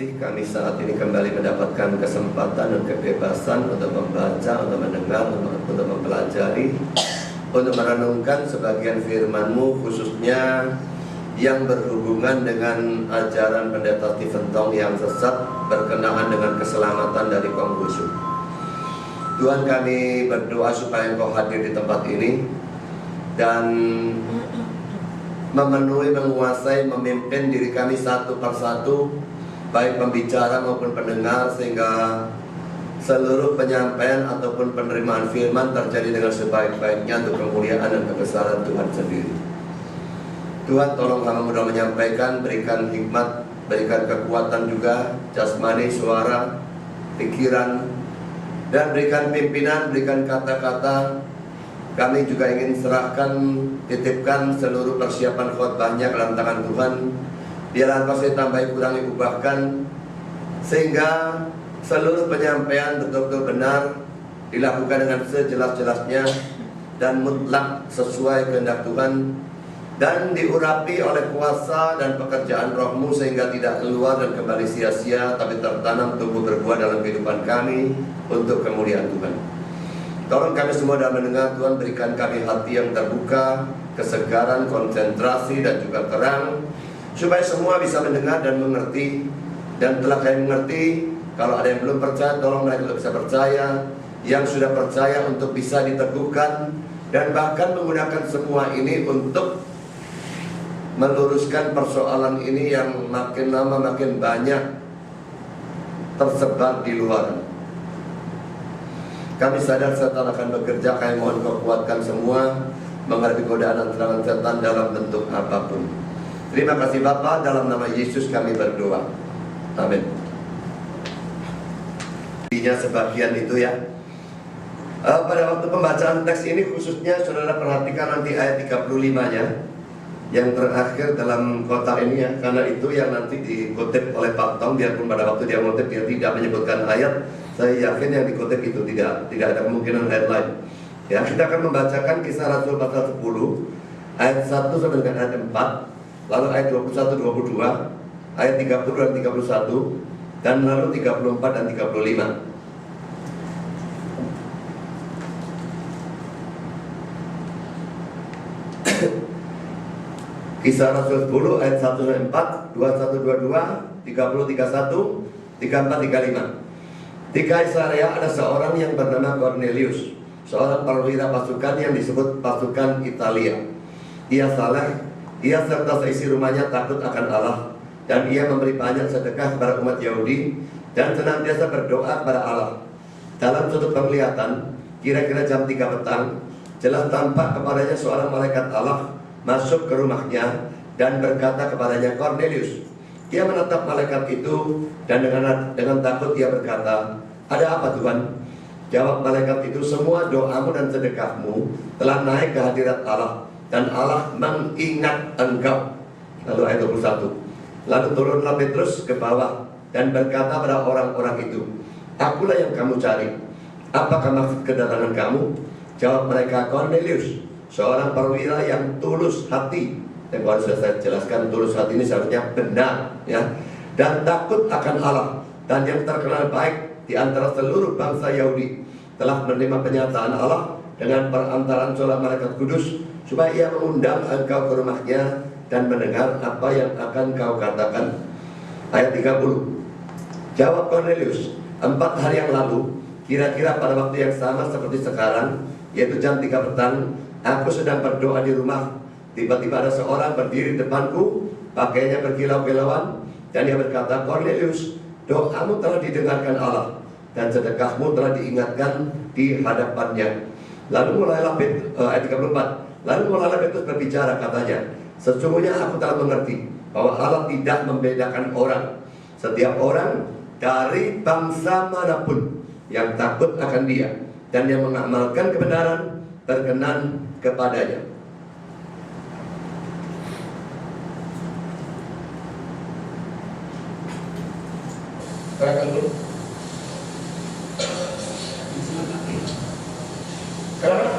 kasih, kami saat ini kembali mendapatkan kesempatan dan kebebasan untuk membaca, untuk mendengar, untuk mempelajari, untuk merenungkan sebagian firman-Mu, khususnya yang berhubungan dengan ajaran Pendeta Stephen Tong yang sesat berkenaan dengan keselamatan dari kaum khusyuk. Tuhan, kami berdoa supaya Engkau hadir di tempat ini dan memenuhi, menguasai, memimpin diri kami satu persatu, baik pembicara maupun pendengar, sehingga seluruh penyampaian ataupun penerimaan firman terjadi dengan sebaik-baiknya untuk kemuliaan dan kebesaran Tuhan sendiri. Tuhan, tolong hamba mudah menyampaikan, berikan hikmat, berikan kekuatan juga, jasmani, suara, pikiran, dan berikan pimpinan, berikan kata-kata. Kami juga ingin serahkan, titipkan seluruh persiapan khotbahnya ke dalam tangan Tuhan. Biarlah Engkau saya tambahi, kurangi, ubahkan, sehingga seluruh penyampaian betul-betul benar, dilakukan dengan sejelas-jelasnya dan mutlak sesuai kehendak Tuhan, dan diurapi oleh kuasa dan pekerjaan Roh-Mu, sehingga tidak keluar dan kembali sia-sia, tapi tertanam, tumbuh, berbuah dalam kehidupan kami untuk kemuliaan Tuhan. Tolong kami semua dalam mendengar, Tuhan, berikan kami hati yang terbuka, kesegaran, konsentrasi, dan juga terang, supaya semua bisa mendengar dan mengerti. Dan telah kami mengerti, kalau ada yang belum percaya, tolong mereka bisa percaya. Yang sudah percaya untuk bisa diteguhkan, dan bahkan menggunakan semua ini untuk meluruskan persoalan ini yang makin lama makin banyak tersebar di luar. Kami sadar setan akan bekerja, kami mohon Kau kuatkan semua menghadapi godaan dan serangan setan dalam bentuk apapun. Terima kasih Bapa, dalam nama Yesus kami berdoa. Amin. Sebagian itu ya. Pada waktu pembacaan teks ini khususnya saudara perhatikan nanti ayat 35-nya yang terakhir dalam kotak ini ya, karena itu yang nanti dikutip oleh Pak Tong, biarpun pada waktu dia mengutip dia tidak menyebutkan ayat. Saya yakin yang dikutip itu tidak ada kemungkinan ayat lain. Ya, kita akan membacakan Kisah Rasul pasal 10 ayat 1 sampai dengan ayat 4, lalu ayat 21, 22, ayat 30 dan 31, dan lalu 34 dan 35. Kisah Rasul 10 ayat 1 sampai 4, 21, 22, 30, 31, 34, 35. Di Kaisarea ada seorang yang bernama Cornelius, seorang perwira pasukan yang disebut pasukan Italia. Ia saleh, ia serta seisi rumahnya takut akan Allah, dan ia memberi banyak sedekah kepada umat Yahudi dan senantiasa berdoa kepada Allah. Dalam suatu penglihatan, kira-kira jam 3 petang, jelas tampak kepadanya seorang malaikat Allah masuk ke rumahnya dan berkata kepadanya, Cornelius. Dia menatap malaikat itu dan dengan takut dia berkata, ada apa Tuhan? Jawab malaikat itu, semua doamu dan sedekahmu telah naik ke hadirat Allah, dan Allah mengingat engkau. Lalu ayat 21. Lalu turunlah Petrus ke bawah dan berkata pada orang-orang itu, akulah yang kamu cari. Apakah maksud kedatangan kamu? Jawab mereka, Cornelius, seorang perwira yang tulus hati. Dan kalau sudah saya jelaskan, tulus hati ini seharusnya benar ya, dan takut akan Allah, dan yang terkenal baik di antara seluruh bangsa Yahudi, telah menerima penyataan Allah dengan perantaraan seorang malaikat kudus, supaya ia mengundang engkau ke rumahnya dan mendengar apa yang akan kau katakan. Ayat 30. Jawab Cornelius, 4 hari yang lalu, kira-kira pada waktu yang sama seperti sekarang, yaitu jam 3 petang, aku sedang berdoa di rumah. Tiba-tiba ada seorang berdiri di depanku, pakaiannya berkilau-kilauan, dan dia berkata, Cornelius, doamu telah didengarkan Allah, dan sedekahmu telah diingatkan di hadapannya. Lalu mulailah ayat 34. Lalu mulailah Petrus berbicara, katanya, sesungguhnya aku telah mengerti bahwa Allah tidak membedakan orang. Setiap orang dari bangsa manapun yang takut akan Dia dan yang mengamalkan kebenaran berkenan kepadanya. Silakan dulu. Kenapa?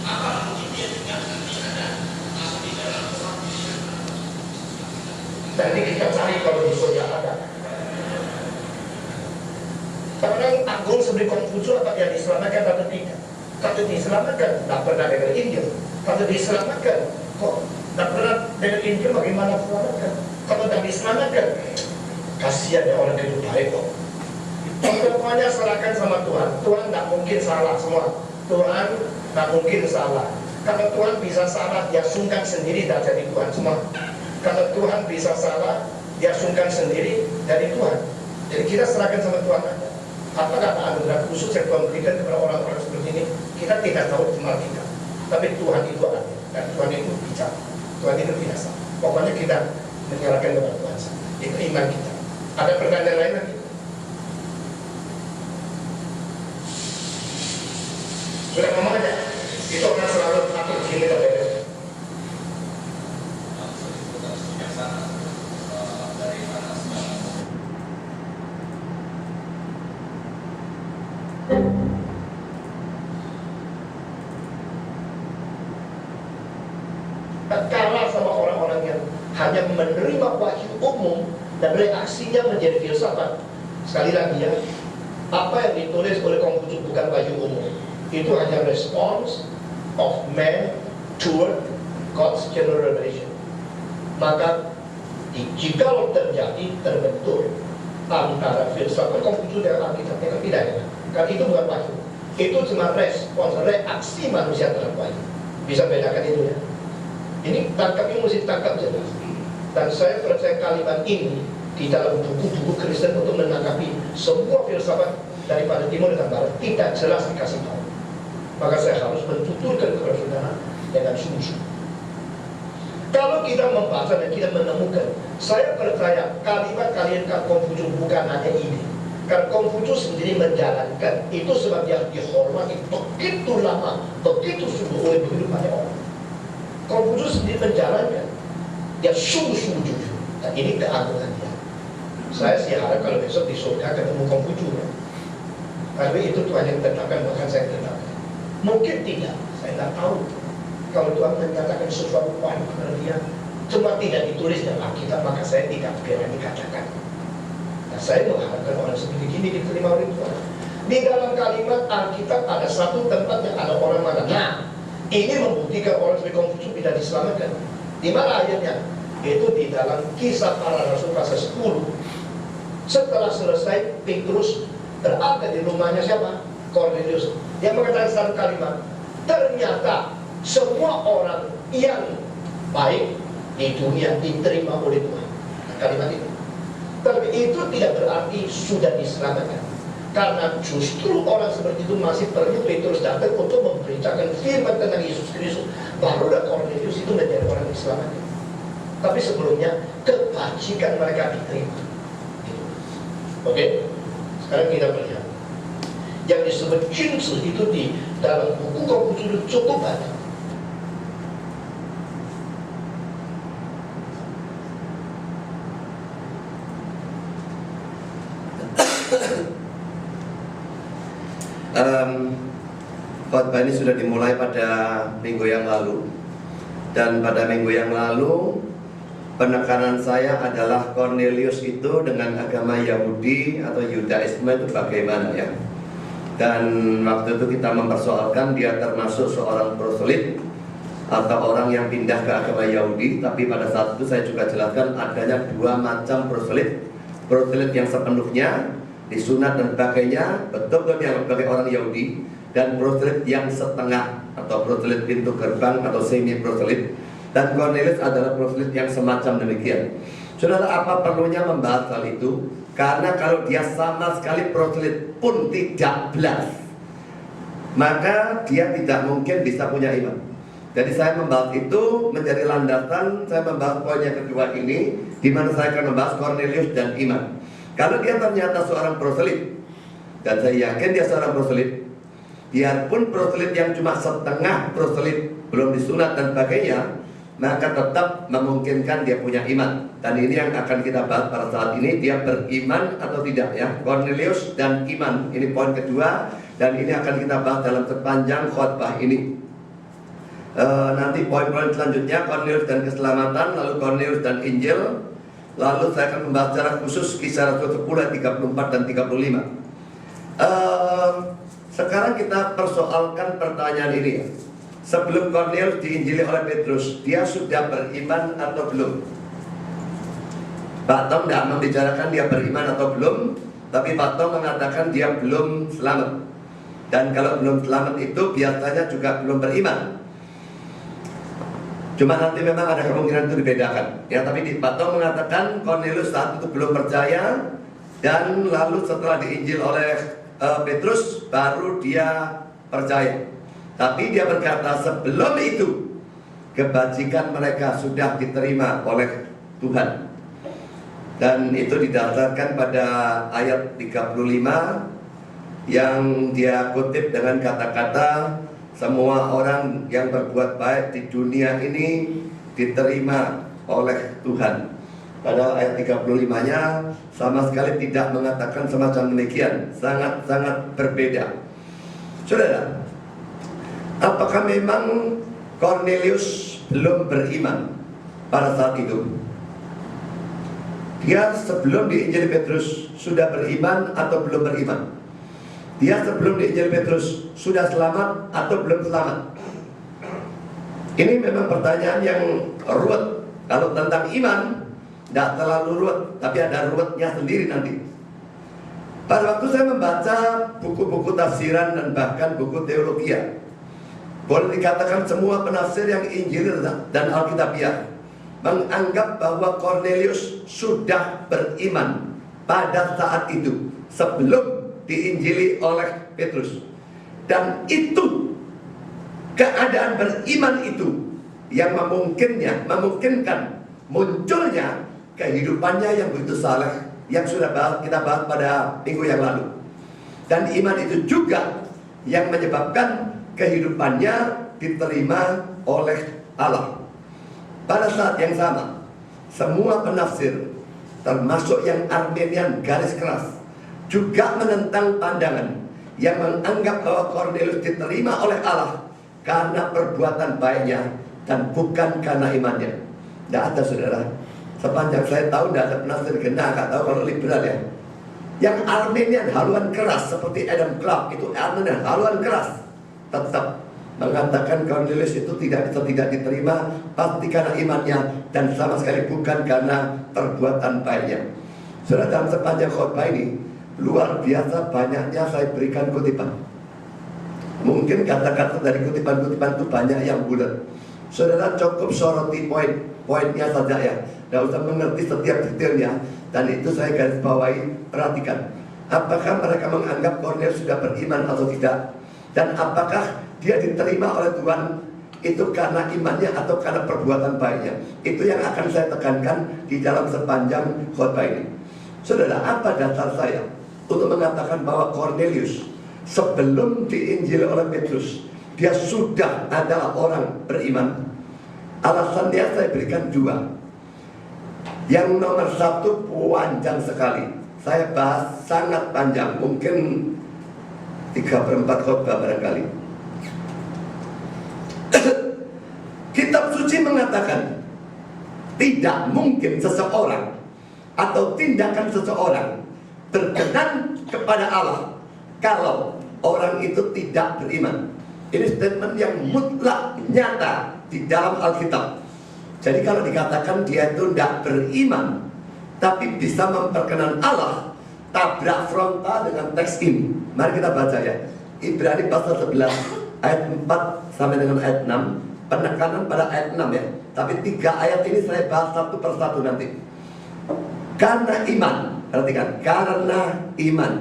Apa dia dengan Nanti kita cari kalau di Korea ada. Orang agung seperti Konghucu apa dia diselamatkan atau tidak? Kalau diselamatkan, tidak pernah dengar Injil. Kalau diselamatkan, kok tidak pernah dengar Injil, bagaimana selamatkan? Kalau tidak diselamatkan, kasihan ya orang itu baik kok. Pokoknya serahkan sama Tuhan. Tuhan tidak mungkin salah semua. Tuhan tidak mungkin salah. Kalau Tuhan bisa salah, dia sungkan sendiri dan jadi Tuhan semua. Kalau Tuhan bisa salah, dia sungkan sendiri dari Tuhan. Jadi kita serahkan sama Tuhan aja. Apa kata anugerah khusus yang Tuhan berikan kepada orang-orang seperti ini? Kita tidak tahu cuma kita. Tapi Tuhan itu ada. Dan Tuhan itu bicara. Tuhan itu tidak salah. Pokoknya kita menyerahkan kepada Tuhan. Itu iman kita. Ada pertanyaan lain lagi? Sudah ngomong aja. Itu orang selalu takut gini tak beres. Kalah sama orang-orang yang hanya menerima wahyu umum dan reaksinya menjadi filsafat. Sekali lagi ya, apa yang ditulis oleh Konghucu bukan wahyu umum. Itu hanya response of man toward God's general revelation. Maka jika terjadi terbentur antara filsafat Konghucu dan Alkitab, yang tidak ya, kan itu bukan wahyu. Itu cuma respons, reaksi manusia terhadap wahyu. Bisa bedakan itu ya. Ini tangkapnya mesti tangkap jelas. Dan saya percaya kalimat ini di dalam buku-buku Kristen untuk menangkapi semua filsafat daripada timur dan barat tidak jelas dikasih tahu. Maka saya harus mentuturkan kepada saudara dengan sungguh-sungguh. Kalau kita membaca dan kita menemukan, saya percaya kalimat-kalimat Konghucu bukan hanya ini. Karena Konghucu sendiri menjalankan itu sebab dia dihormati begitu lama, begitu sungguh oleh begitu banyak orang. Konghucu sendiri menjalankan, dia sungguh-sungguh jujur. Dan ini keagungan dia. Saya sih harap kalau besok di surga ketemu Konghucu ya. Tapi itu Tuhan yang tetapkan, bukan saya tetapkan. Mungkin tidak, saya tidak tahu. Kalau Tuhan menyatakan sesuatu wahyu kepada dia, cuma tidak ditulis dalam Alkitab, maka saya tidak berani katakan. Nah, saya mengharapkan orang seperti ini diterima oleh Tuhan. Di dalam kalimat Alkitab ada satu tempat yang ada orang mana. Nah, ini membuktikan orang seperti Konghucu tidak diselamatkan. Di mana ayatnya? Itu di dalam Kisah Para Rasul pasal 10. Setelah selesai, Petrus berada di rumahnya siapa? Cornelius. Dia mengatakan satu kalimat. Ternyata semua orang yang baik di dunia diterima oleh Tuhan. Nah, kalimat itu. Tapi itu tidak berarti sudah diselamatkan. Karena justru orang seperti itu masih perlu Petrus datang untuk memberitakan firman tentang Yesus Kristus. Barulah Cornelius itu menjadi orang Islam. Tapi sebelumnya kebajikan mereka diterima. Oke? Sekarang kita melihat yang disebut Jinsu itu di dalam buku Konghucu cukup banyak. Khotbah ini sudah dimulai pada minggu yang lalu. Dan pada minggu yang lalu penekanan saya adalah Cornelius itu dengan agama Yahudi atau Yudaisme itu bagaimana ya. Dan waktu itu kita mempersoalkan dia termasuk seorang proselit atau orang yang pindah ke agama Yahudi. Tapi pada saat itu saya juga jelaskan adanya dua macam proselit. Proselit yang sepenuhnya disunat dan sebagainya, betul-betul yang sebagai orang Yahudi. Dan proselit yang setengah atau proselit pintu gerbang atau semi proselit. Dan Cornelius adalah proselit yang semacam demikian. Saudara, apa perlunya membahas hal itu? Karena kalau dia sama sekali proselit pun tidak belas, maka dia tidak mungkin bisa punya iman. Jadi saya membahas itu menjadi landasan. Saya membahas poin yang kedua ini, di mana saya akan membahas Cornelius dan iman. Kalau dia ternyata seorang proselit, dan saya yakin dia seorang proselit, biarpun proselit yang cuma setengah proselit, belum disunat dan sebagainya, maka tetap memungkinkan dia punya iman. Dan ini yang akan kita bahas pada saat ini. Dia beriman atau tidak ya. Cornelius dan iman, ini poin kedua. Dan ini akan kita bahas dalam sepanjang khotbah ini. Nanti poin-poin selanjutnya Cornelius dan keselamatan, lalu Cornelius dan Injil, Lalu saya akan membahas secara khusus Kisah Rasul 10 ayat 34 dan 35. Sekarang kita persoalkan pertanyaan ini ya. Sebelum Kornelius diinjili oleh Petrus, dia sudah beriman atau belum? Pak Tom tidak membicarakan dia beriman atau belum, tapi Pak Tom mengatakan dia belum selamat. Dan kalau belum selamat itu biasanya juga belum beriman. Cuma nanti memang ada kemungkinan itu dibedakan. Ya, tapi Pak Tom mengatakan Kornelius saat itu belum percaya, dan lalu setelah diinjil oleh Petrus baru dia percaya. Tapi dia berkata sebelum itu kebajikan mereka sudah diterima oleh Tuhan. Dan itu didasarkan pada ayat 35 yang dia kutip dengan kata-kata semua orang yang berbuat baik di dunia ini diterima oleh Tuhan. Padahal ayat 35-nya sama sekali tidak mengatakan semacam demikian. Sangat-sangat berbeda. Saudara, apakah memang Kornelius belum beriman pada saat itu? Dia sebelum diinjili Petrus sudah beriman atau belum beriman? Dia sebelum diinjili Petrus sudah selamat atau belum selamat? Ini memang pertanyaan yang ruwet. Kalau tentang iman tidak terlalu ruwet, tapi ada ruwetnya sendiri nanti. Pada waktu saya membaca buku-buku tafsiran dan bahkan buku teologi, boleh dikatakan semua penafsir yang Injil dan Alkitabiah menganggap bahwa Kornelius sudah beriman pada saat itu sebelum diinjili oleh Petrus. Dan itu keadaan beriman itu yang memungkinkan munculnya kehidupannya yang begitu saleh yang sudah kita bahas pada minggu yang lalu. Dan iman itu juga yang menyebabkan kehidupannya diterima oleh Allah. Pada saat yang sama, semua penafsir, termasuk yang Armenian garis keras, juga menentang pandangan yang menganggap bahwa Kornelius diterima oleh Allah karena perbuatan baiknya dan bukan karena imannya. Tidak ada, saudara. Sepanjang saya tahu tidak ada penafsir kena, nggak tahu kalau liberal ya. Yang Armenian haluan keras seperti Adam Clarke, itu Armenian haluan keras, tetap mengatakan Kornelius itu tidak diterima pasti karena imannya dan sama sekali bukan karena perbuatan baiknya. Saudara, dalam sepanjang khotbah ini luar biasa banyaknya saya berikan kutipan. Mungkin kata-kata dari kutipan-kutipan itu banyak yang bulat. Saudara cukup soroti poinnya saja ya, tidak usah mengerti setiap detailnya. Dan itu saya garis bawahi, perhatikan. Apakah mereka menganggap Kornelius sudah beriman atau tidak? Dan apakah dia diterima oleh Tuhan itu karena imannya atau karena perbuatan baiknya? Itu yang akan saya tekankan di dalam sepanjang khotbah ini. Saudara, apa dasar saya untuk mengatakan bahwa Kornelius sebelum diinjili oleh Petrus dia sudah adalah orang beriman? Alasannya saya berikan dua. Yang nomor satu panjang sekali, saya bahas sangat panjang, mungkin 3/4 khotbah barangkali. Kitab suci mengatakan tidak mungkin seseorang atau tindakan seseorang berkenan kepada Allah kalau orang itu tidak beriman. Ini statement yang mutlak nyata di dalam Alkitab. Jadi kalau dikatakan dia itu tidak beriman tapi bisa memperkenan Allah, tabrak frontal dengan teks ini. Mari kita baca ya. Ibrani pasal 11 ayat 4 sampai dengan ayat 6. Penekanan pada ayat 6 ya. Tapi 3 ayat ini saya bahas satu persatu nanti. Karena iman, perhatikan, karena iman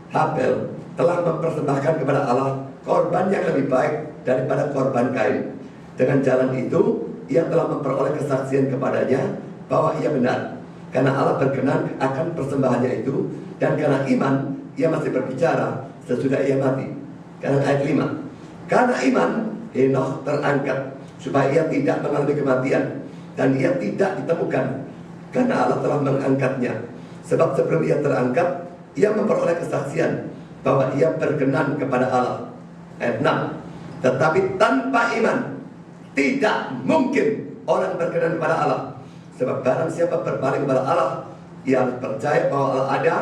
Habel telah mempersembahkan kepada Allah korban yang lebih baik daripada korban Kain. Dengan jalan itu ia telah memperoleh kesaksian kepadanya bahwa ia benar, karena Allah berkenan akan persembahannya itu. Dan karena iman ia masih berbicara sesudah ia mati. Karena ayat 5, karena iman Henokh terangkat supaya ia tidak mengalami kematian, dan ia tidak ditemukan karena Allah telah mengangkatnya. Sebab sebelum ia terangkat, ia memperoleh kesaksian bahwa ia berkenan kepada Allah. Ayat 6, tetapi tanpa iman tidak mungkin orang berkenan kepada Allah. Sebab barang siapa berpaling kepada Allah, ia harus percaya bahwa Allah ada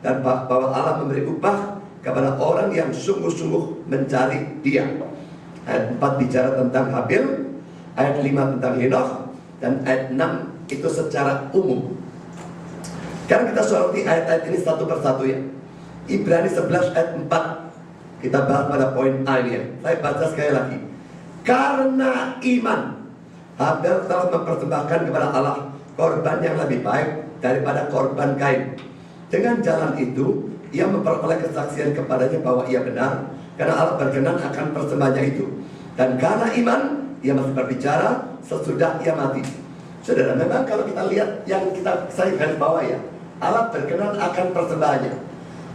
dan bahwa Allah memberi upah kepada orang yang sungguh-sungguh mencari Dia. Ayat 4 bicara tentang Habil, ayat 5 tentang Henokh, dan ayat 6 itu secara umum. Sekarang kita soroti ayat-ayat ini satu persatu ya. Ibrani 11 ayat 4, kita bahas pada poin A ini ya. Saya baca sekali lagi. Karena iman, Habel telah mempersembahkan kepada Allah korban yang lebih baik daripada korban Kain. Dengan jalan itu, ia memperoleh kesaksian kepadanya bahwa ia benar, karena Allah berkenan akan persembahannya itu. Dan karena iman, ia masih berbicara sesudah ia mati. Saudara, memang kalau kita lihat yang saya garis bawah ya, Allah berkenan akan persembahannya.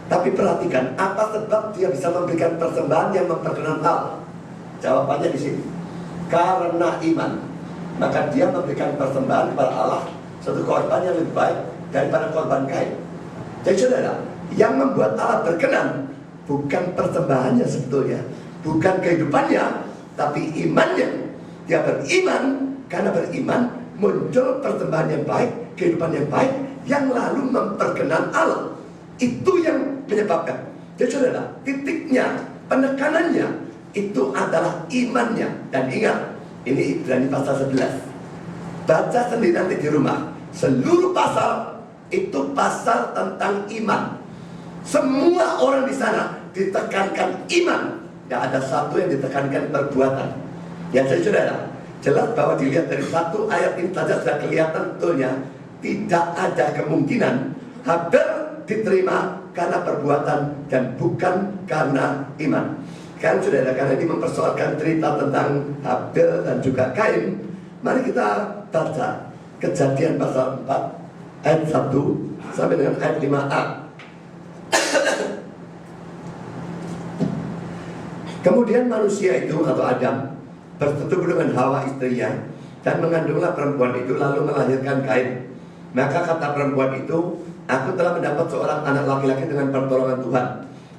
Tapi perhatikan, apa sebab dia bisa memberikan persembahan yang memperkenan Allah? Jawabannya di sini. Karena iman, maka dia memberikan persembahan kepada Allah satu korban yang lebih baik daripada korban Kain. Jadi saudara, yang membuat Allah berkenan bukan persembahannya sebetulnya, bukan kehidupannya, tapi imannya. Dia beriman, karena beriman muncul persembahan yang baik, kehidupan yang baik, yang lalu memperkenan Allah. Itu yang menyebabkan. Jadi saudara, titiknya, penekanannya itu adalah imannya. Dan ingat, ini Ibrani pasal 11. Baca sendiri nanti di rumah. Seluruh pasal itu pasal tentang iman. Semua orang di sana ditekankan iman. Tidak ada satu yang ditekankan perbuatan. Ya jadi saudara, jelas bahwa dilihat dari satu ayat ini saja sudah kelihatan betulnya tidak ada kemungkinan Habel diterima karena perbuatan dan bukan karena iman. Kan saudara, karena ini mempersoalkan cerita tentang Habel dan juga Kain. Mari kita baca Kejadian pasal 4 ayat 1 sampai dengan ayat 5a. Kemudian manusia itu atau Adam bersetubuh dengan Hawa istrinya, dan mengandunglah perempuan itu lalu melahirkan Kain. Maka kata perempuan itu, aku telah mendapat seorang anak laki-laki dengan pertolongan Tuhan.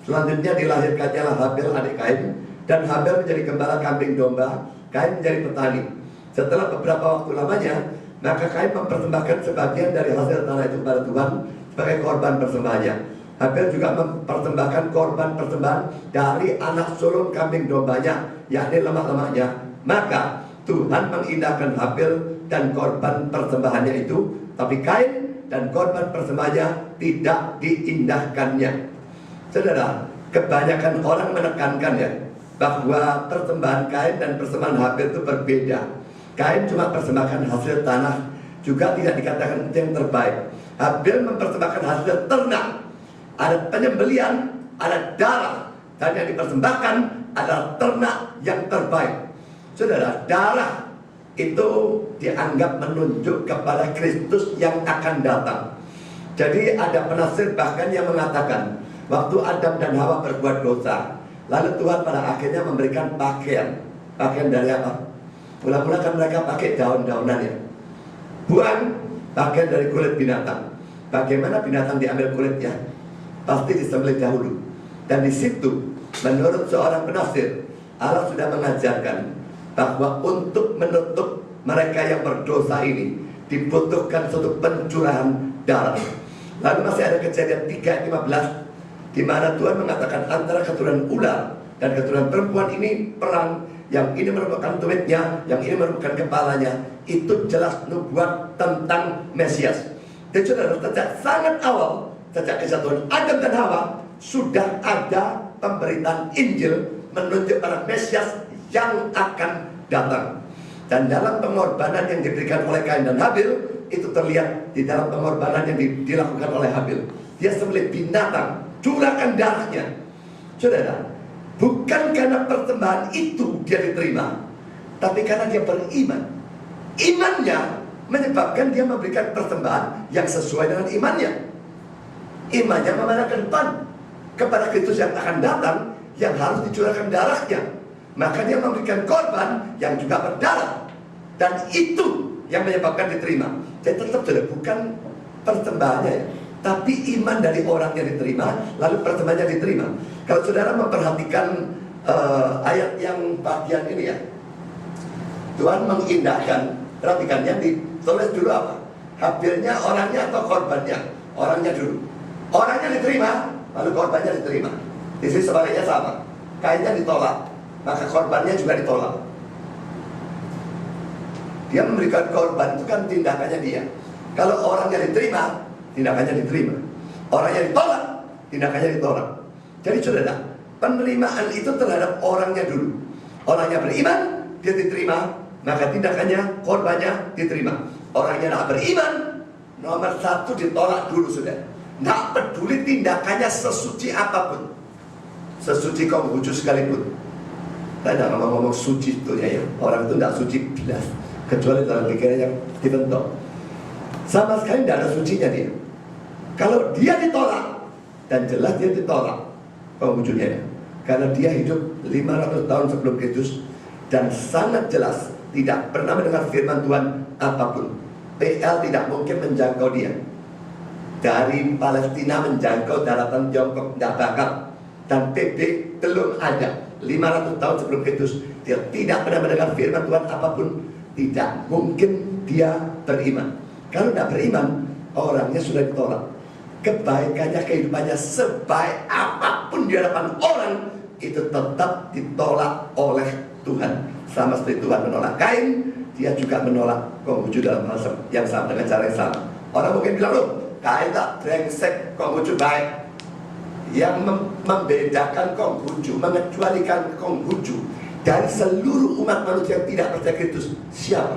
Selanjutnya dilahirkannya Habel adik Kain, dan Habel menjadi gembala kambing domba, Kain menjadi petani. Setelah beberapa waktu lamanya, maka Kain mempersembahkan sebagian dari hasil tanah itu kepada Tuhan sebagai korban persembahannya. Habel juga mempersembahkan korban persembahan dari anak sulung kambing dombanya, yakni lemak-lemaknya. Maka Tuhan mengindahkan Habel dan korban persembahannya itu, tapi Kain dan korban persembahannya tidak diindahkannya. Saudara, kebanyakan orang menekankan ya bahwa persembahan Kain dan persembahan Habel itu berbeda. Kain cuma persembahkan hasil tanah, juga tidak dikatakan itu yang terbaik. Habel mempersembahkan hasil ternak, ada penyembelian, ada darah, dan yang dipersembahkan adalah ternak yang terbaik. Saudara, darah itu dianggap menunjuk kepada Kristus yang akan datang. Jadi ada penafsir bahkan yang mengatakan waktu Adam dan Hawa berbuat dosa, lalu Tuhan pada akhirnya memberikan pakaian. Pakaian dari apa? Mula-mula kan mereka pakai daun-daunan ya. Buang pakaian dari kulit binatang. Bagaimana binatang diambil kulitnya? Pasti disembelih dahulu. Dan di situ, menurut seorang penafsir, Allah sudah mengajarkan bahwa untuk menutup mereka yang berdosa ini dibutuhkan suatu pencurahan darah. Lalu masih ada Kejadian 3:15, di mana Tuhan mengatakan antara keturunan ular dan keturunan perempuan ini perang. Yang ini merupakan tumitnya, yang ini merupakan kepalanya. Itu jelas nubuat tentang Mesias. Dan saudara, sejak sangat awal, sejak kesatuan Adam dan Hawa, sudah ada pemberitaan Injil menunjuk pada Mesias yang akan datang. Dan dalam pengorbanan yang diberikan oleh Kain dan Habel, itu terlihat di dalam pengorbanan yang dilakukan oleh Habel. Dia sembelih binatang, curahkan darahnya. Saudara, bukan karena persembahan itu dia diterima, tapi karena dia beriman. Imannya menyebabkan dia memberikan persembahan yang sesuai dengan imannya. Imannya memandang ke depan kepada Kristus yang akan datang, yang harus dicurahkan darahnya. Maka dia memberikan korban yang juga berdarah. Dan itu yang menyebabkan diterima. Jadi tetap saudara, bukan persembahannya ya, tapi iman dari orang yang diterima, lalu persembahannya diterima. Kalau saudara memperhatikan ayat yang bagian ini ya, Tuhan mengindahkan, perhatikan yang ditulis dulu apa? Habilnya orangnya atau korbannya? Orangnya dulu. Orangnya diterima, lalu korbannya diterima. Di sini sebaliknya sama. Kainnya ditolak, maka korbannya juga ditolak. Dia memberikan korban itu kan tindakannya dia. Kalau orangnya diterima, tindakannya diterima. Orangnya ditolak, tindakannya ditolak. Jadi saudara, penerimaan itu terhadap orangnya dulu. Orangnya beriman, dia diterima, maka tindakannya, korbannya diterima. Orangnya tidak beriman, nomor satu ditolak dulu saudara. Tidak peduli tindakannya sesuci apapun, sesuci Konghucu sekalipun. Saya tidak ngomong suci itu ya, orang itu tidak suci jelas, kecuali dalam pikirannya yang dibentuk. Sama sekali tidak ada sucinya dia. Kalau dia ditolak, dan jelas dia ditolak Konghucunya, karena dia hidup 500 tahun sebelum Kristus dan sangat jelas tidak pernah mendengar firman Tuhan apapun. PL tidak mungkin menjangkau dia. Dari Palestina menjangkau daratan Tiongkok tidak bakal. Dan PB belum ada. 500 tahun sebelum Kristus dia tidak pernah mendengar firman Tuhan apapun. Tidak mungkin dia beriman. Kalau tidak beriman, orangnya sudah ditolak. Kebaikannya, kehidupannya sebaik apapun di hadapan orang, itu tetap ditolak oleh Tuhan. Sama seperti Tuhan menolak Kain, dia juga menolak Konghucu dalam hal yang sama, dengan cara yang sama. Orang mungkin bilang, loh, Kain tak brengsek, Konghucu baik. Yang membedakan Konghucu, mengecualikan Konghucu dari seluruh umat manusia yang tidak percaya Kristus, siapa?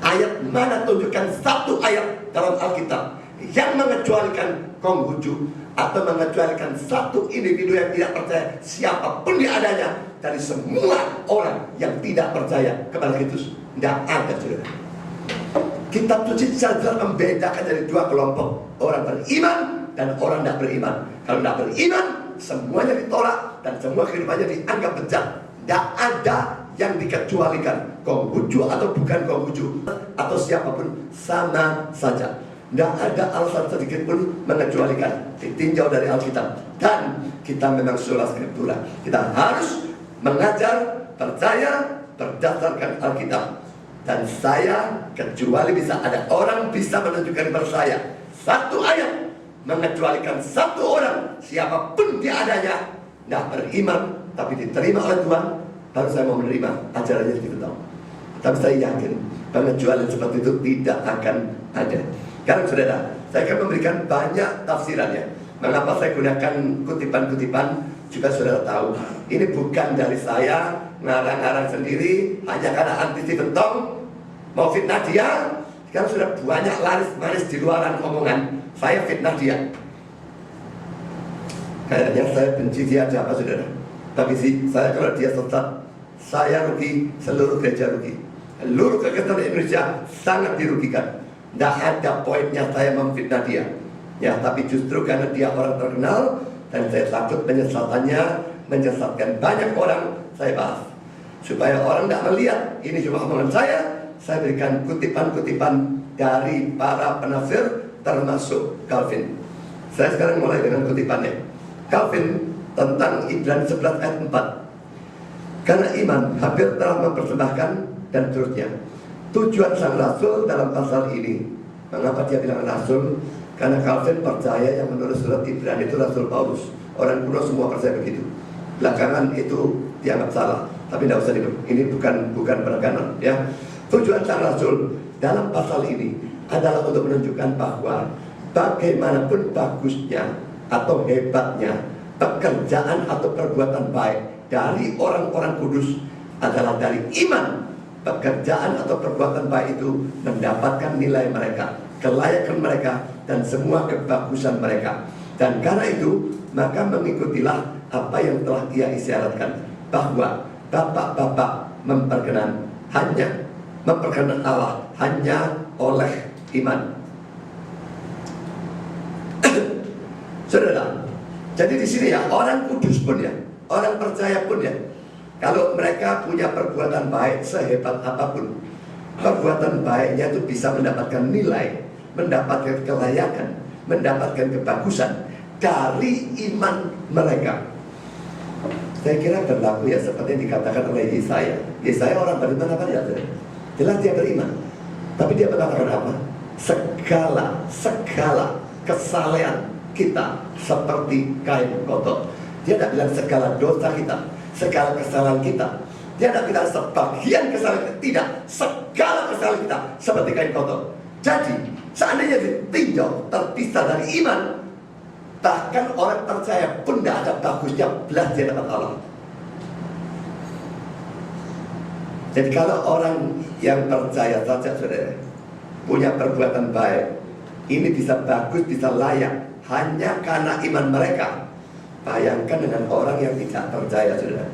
Ayat mana? Tunjukkan satu ayat dalam Alkitab yang mengecualikan Konghucu atau mengecualikan satu individu yang tidak percaya siapapun dia adanya dari semua orang yang tidak percaya kepada Kristus. Tidak ada, saudara. Kitab suci secara membedakan dari dua kelompok, orang beriman dan orang tidak beriman. Kalau tidak beriman, semuanya ditolak dan semua kehidupannya dianggap bejat. Tidak ada yang dikecualikan, Konghucu atau bukan Konghucu atau siapapun sama saja. Tidak ada alasan sedikit pun mengecualikan, ditinjau dari Alkitab. Dan kita memang sola scriptura. Kita harus mengajar, percaya berdasarkan Alkitab. Dan saya, kecuali bisa ada orang bisa menunjukkan kepada saya satu ayat mengecualikan satu orang, siapapun dia adanya, tidak beriman tapi diterima oleh Tuhan, baru saya mau menerima ajarannya diberitahu. Tapi saya yakin pengecualian seperti itu tidak akan ada. Karena saudara, saya akan memberikan banyak tafsirannya. Mengapa saya gunakan kutipan-kutipan, juga saudara tahu, ini bukan dari saya ngarang-ngarang sendiri hanya karena anti Stephen Tong mau fitnah dia. Sekarang sudah banyak laris manis di luaran omongan saya fitnah dia. Kayaknya saya benci dia aja apa saudara. Tapi sih saya kalau dia sesat, saya rugi, seluruh gereja rugi, seluruh kekristenan Indonesia sangat dirugikan. Tidak ada poinnya saya memfitnah dia. Ya, tapi justru karena dia orang terkenal dan saya takut menyesatkan banyak orang, saya bahas supaya orang tidak melihat ini cuma omongan saya berikan kutipan-kutipan dari para penafsir termasuk Calvin. Saya sekarang mulai dengan kutipannya. Calvin tentang Ibrani 11 ayat 4. Karena iman hampir telah mempersembahkan dan seterusnya. Tujuan sang rasul dalam pasal ini, mengapa dia bilang rasul? Karena Calvin percaya yang menurut surat Ibrani itu Rasul Paulus. Orang kuno semua percaya begitu. Belakangan itu dianggap salah, tapi tidak usah ini bukan penekanan ya. Tujuan sang rasul dalam pasal ini adalah untuk menunjukkan bahwa bagaimanapun bagusnya atau hebatnya pekerjaan atau perbuatan baik dari orang-orang kudus adalah dari iman. Pekerjaan atau perbuatan baik itu mendapatkan nilai mereka, kelayakan mereka, dan semua kebagusan mereka. Dan karena itu, maka mengikutilah apa yang telah ia isyaratkan, bahwa bapak-bapak memperkenan Allah hanya oleh iman. Saudara, jadi di sini ya, orang kudus pun ya, orang percaya pun ya, kalau mereka punya perbuatan baik sehebat apapun, perbuatan baiknya itu bisa mendapatkan nilai, mendapatkan kelayakan, mendapatkan kebagusan dari iman mereka. Saya kira berlaku ya seperti yang dikatakan oleh Yesaya. Yesaya orang beriman apa dia? Jelas dia beriman. Tapi dia mengatakan apa? segala kesalahan kita seperti kain kotor. Dia tidak bilang segala dosa kita, segala kesalahan kita. Dia tidak bilang sebagian kesalahan kita, tidak, segala kesalahan kita seperti kain kotor. Jadi seandainya ditinjau terpisah dari iman, bahkan orang percaya pun tidak ada bagusnya belajar dapat Allah. Jadi kalau orang yang percaya saja, saudara, punya perbuatan baik, ini bisa bagus, bisa layak hanya karena iman mereka. Bayangkan dengan orang yang tidak percaya, saudara.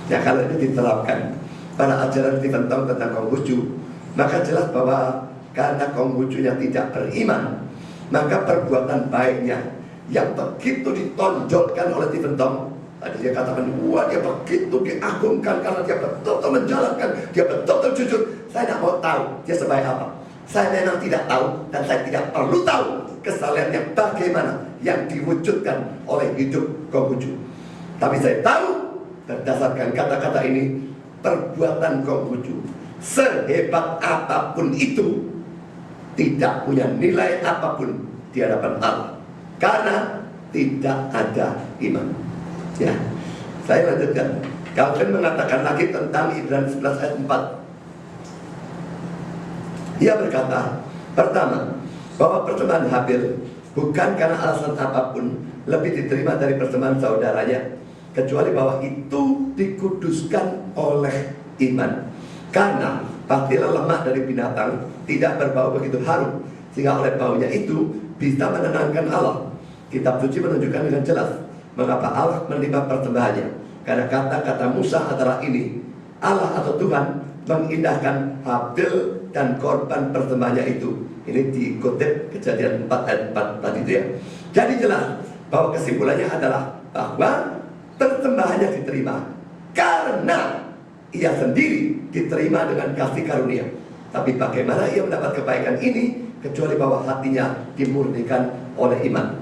Ya kalau ini diterapkan pada ajaran Stephen Tong tentang Konghucu, maka jelas bahwa karena Konghucunya tidak beriman, maka perbuatan baiknya yang begitu ditonjolkan oleh Stephen Tong, tadi dia katakan, wah dia begitu diagungkan karena dia betul-betul menjalankan, dia betul-betul jujur. Saya tidak mau tahu dia sebaik apa. Saya memang tidak tahu dan saya tidak perlu tahu kesalahannya bagaimana yang diwujudkan oleh hidup Konghucu. Tapi saya tahu berdasarkan kata-kata ini, perbuatan Konghucu sehebat apapun itu tidak punya nilai apapun di hadapan Allah karena tidak ada iman. Ya, saya lanjutkan. Calvin mengatakan lagi tentang Ibrani 11 ayat 4. Ia berkata, pertama, bahwa persembahan Habil bukan karena alasan apapun lebih diterima dari persembahan saudaranya, kecuali bahwa itu dikuduskan oleh iman. Karena patilah lemak dari binatang tidak berbau begitu harum, sehingga oleh baunya itu bisa menenangkan Allah. Kitab suci menunjukkan dengan jelas mengapa Allah menerima persembahannya. Karena kata-kata Musa adalah ini, Allah atau Tuhan mengindahkan Habil dan korban persembahannya itu. Ini dikutip Kejadian 4 ayat 4 tadi itu ya. Jadi jelas bahwa kesimpulannya adalah bahwa persembahannya diterima karena ia sendiri diterima dengan kasih karunia. Tapi bagaimana ia mendapat kebaikan ini kecuali bahwa hatinya dimurnikan oleh iman.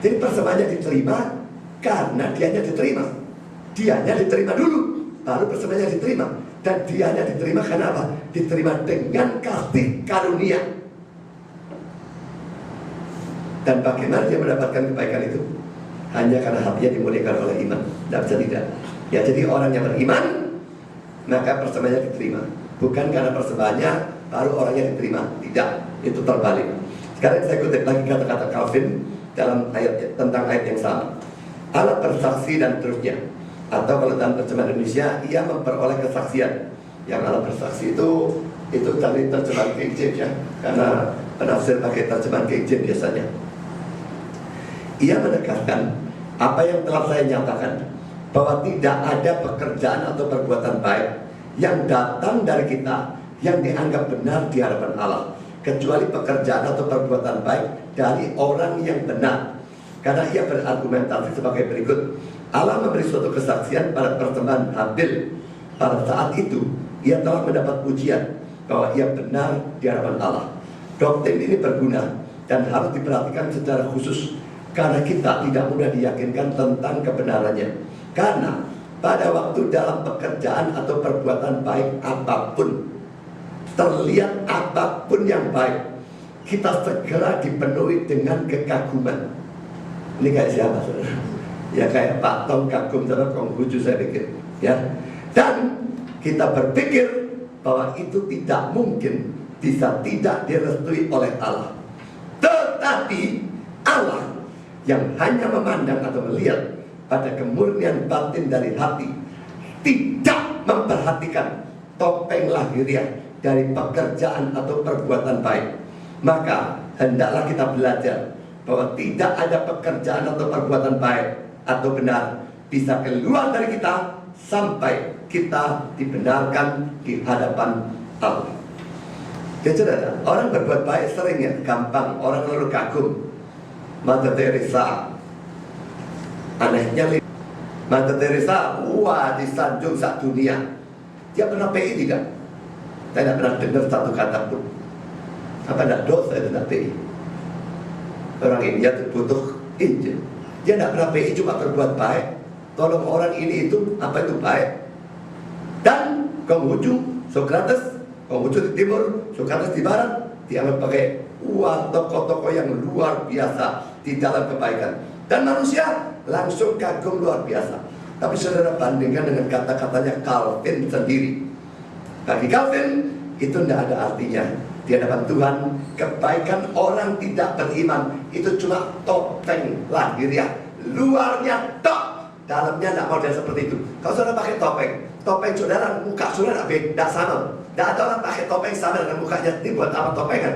Jadi persembahannya diterima karena dianya diterima. Dianya diterima dulu, baru persembahannya diterima. Dan dianya diterima karena apa? Diterima dengan kasih karunia. Dan bagaimana dia mendapatkan kebaikan itu? Hanya karena hatinya dimuliakan oleh iman. Tidak bisa tidak. Ya, jadi orang yang beriman, maka persembahannya diterima. Bukan karena persembahannya baru orangnya diterima. Tidak, itu terbalik. Sekarang saya kutip lagi kata-kata Calvin dalam ayat tentang ayat yang sama. Allah bersaksi dan terusnya. Atau kalau dalam terjemahan Indonesia, ia memperoleh kesaksian. Yang Allah bersaksi itu dari terjemahan King James ya, karena penafsir pakai terjemahan King James biasanya. Ia menegaskan apa yang telah saya nyatakan, bahwa tidak ada pekerjaan atau perbuatan baik yang datang dari kita yang dianggap benar di hadapan Allah, kecuali pekerjaan atau perbuatan baik dari orang yang benar. Karena ia berargumentasi sebagai berikut. Allah memberi suatu kesaksian pada persembahan Habil. Pada saat itu ia telah mendapat pujian bahwa ia benar di hadapan Allah. Doktrin ini berguna dan harus diperhatikan secara khusus karena kita tidak mudah diyakinkan tentang kebenarannya. Karena pada waktu dalam pekerjaan atau perbuatan baik apapun, terlihat apapun yang baik, kita segera dipenuhi dengan kekaguman. Ini kayak siapa, saudara? Ya kayak Pak Tong kagum sama Konghucu, saya pikir ya. Dan kita berpikir bahwa itu tidak mungkin bisa tidak direstui oleh Allah. Tetapi Allah yang hanya memandang atau melihat pada kemurnian batin dari hati, tidak memperhatikan topeng lahiriah dari pekerjaan atau perbuatan baik. Maka hendaklah kita belajar bahwa tidak ada pekerjaan atau perbuatan baik atau benar bisa keluar dari kita sampai kita dibenarkan di hadapan Allah. Ya saudara, orang berbuat baik sering ya gampang, orang lalu kagum. Mother Teresa, anehnya Mother Teresa, wah disanjung sak dunia. Dia pernah PI tidak? Saya tidak pernah dengar satu kata pun. Apa tidak dosa itu tidak PI? Orang India itu butuh Injil. Dia tidak pernah PI, cuma berbuat baik, tolong orang ini itu, apa itu baik. Dan Konghucu, Sokrates, Konghucu di timur, Sokrates di barat, dianggap pakai Wah, tokoh-tokoh yang luar biasa di dalam kebaikan. Dan manusia langsung kagum luar biasa. Tapi saudara bandingkan dengan kata-katanya Calvin sendiri. Bagi Calvin itu tidak ada artinya di hadapan Tuhan. Kebaikan orang tidak beriman itu cuma topeng lahiriah, luarnya tok, dalamnya tidak model seperti itu. Kalau saudara pakai topeng saudara, muka saudara tidak sama. Tidak ada orang pakai topeng sama dengan mukanya. Ini buat apa topengan?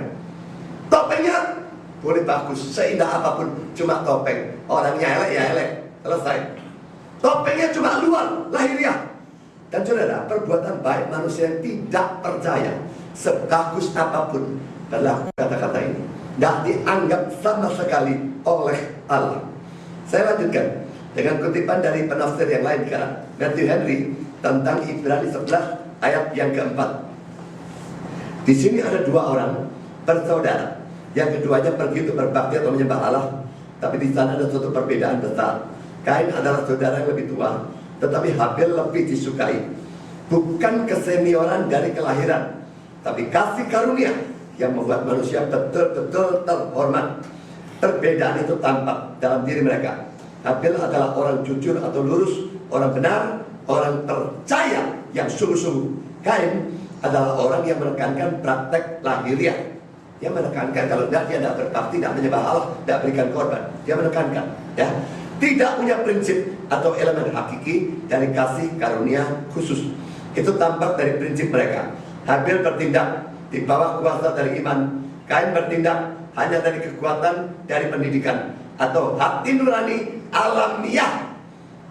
Topengnya boleh bagus, seindah apapun, cuma topeng. Orangnya elek ya elek, selesai. Topengnya cuma luar, lahiriah. Dan saudara, perbuatan baik manusia yang tidak percaya, sebagus apapun berlaku kata-kata ini, tidak dianggap sama sekali oleh Allah. Saya lanjutkan dengan kutipan dari penafsir yang lain sekarang, Matthew Henry, tentang Ibrani 11 ayat yang keempat. Di sini ada dua orang bersaudara, yang keduanya pergi untuk berbakti atau menyembah Allah. Tapi di sana ada suatu perbedaan besar. Kain adalah saudara yang lebih tua, tetapi Habil lebih disukai. Bukan kesenioran dari kelahiran, tapi kasih karunia yang membuat manusia betul-betul terhormat. Perbedaan itu tampak dalam diri mereka. Habil adalah orang jujur atau lurus, orang benar, orang percaya yang sungguh-sungguh. Kain adalah orang yang menekankan praktek lahiriah. Dia menekankan kalau dia tidak berbakti, tidak menyembah Allah, tidak berikan korban. Dia menekankan, ya, tidak punya prinsip atau elemen hakiki dari kasih karunia khusus. Itu tampak dari prinsip mereka. Habil bertindak di bawah kuasa dari iman. Kain bertindak hanya dari kekuatan dari pendidikan atau hati nurani alamiah.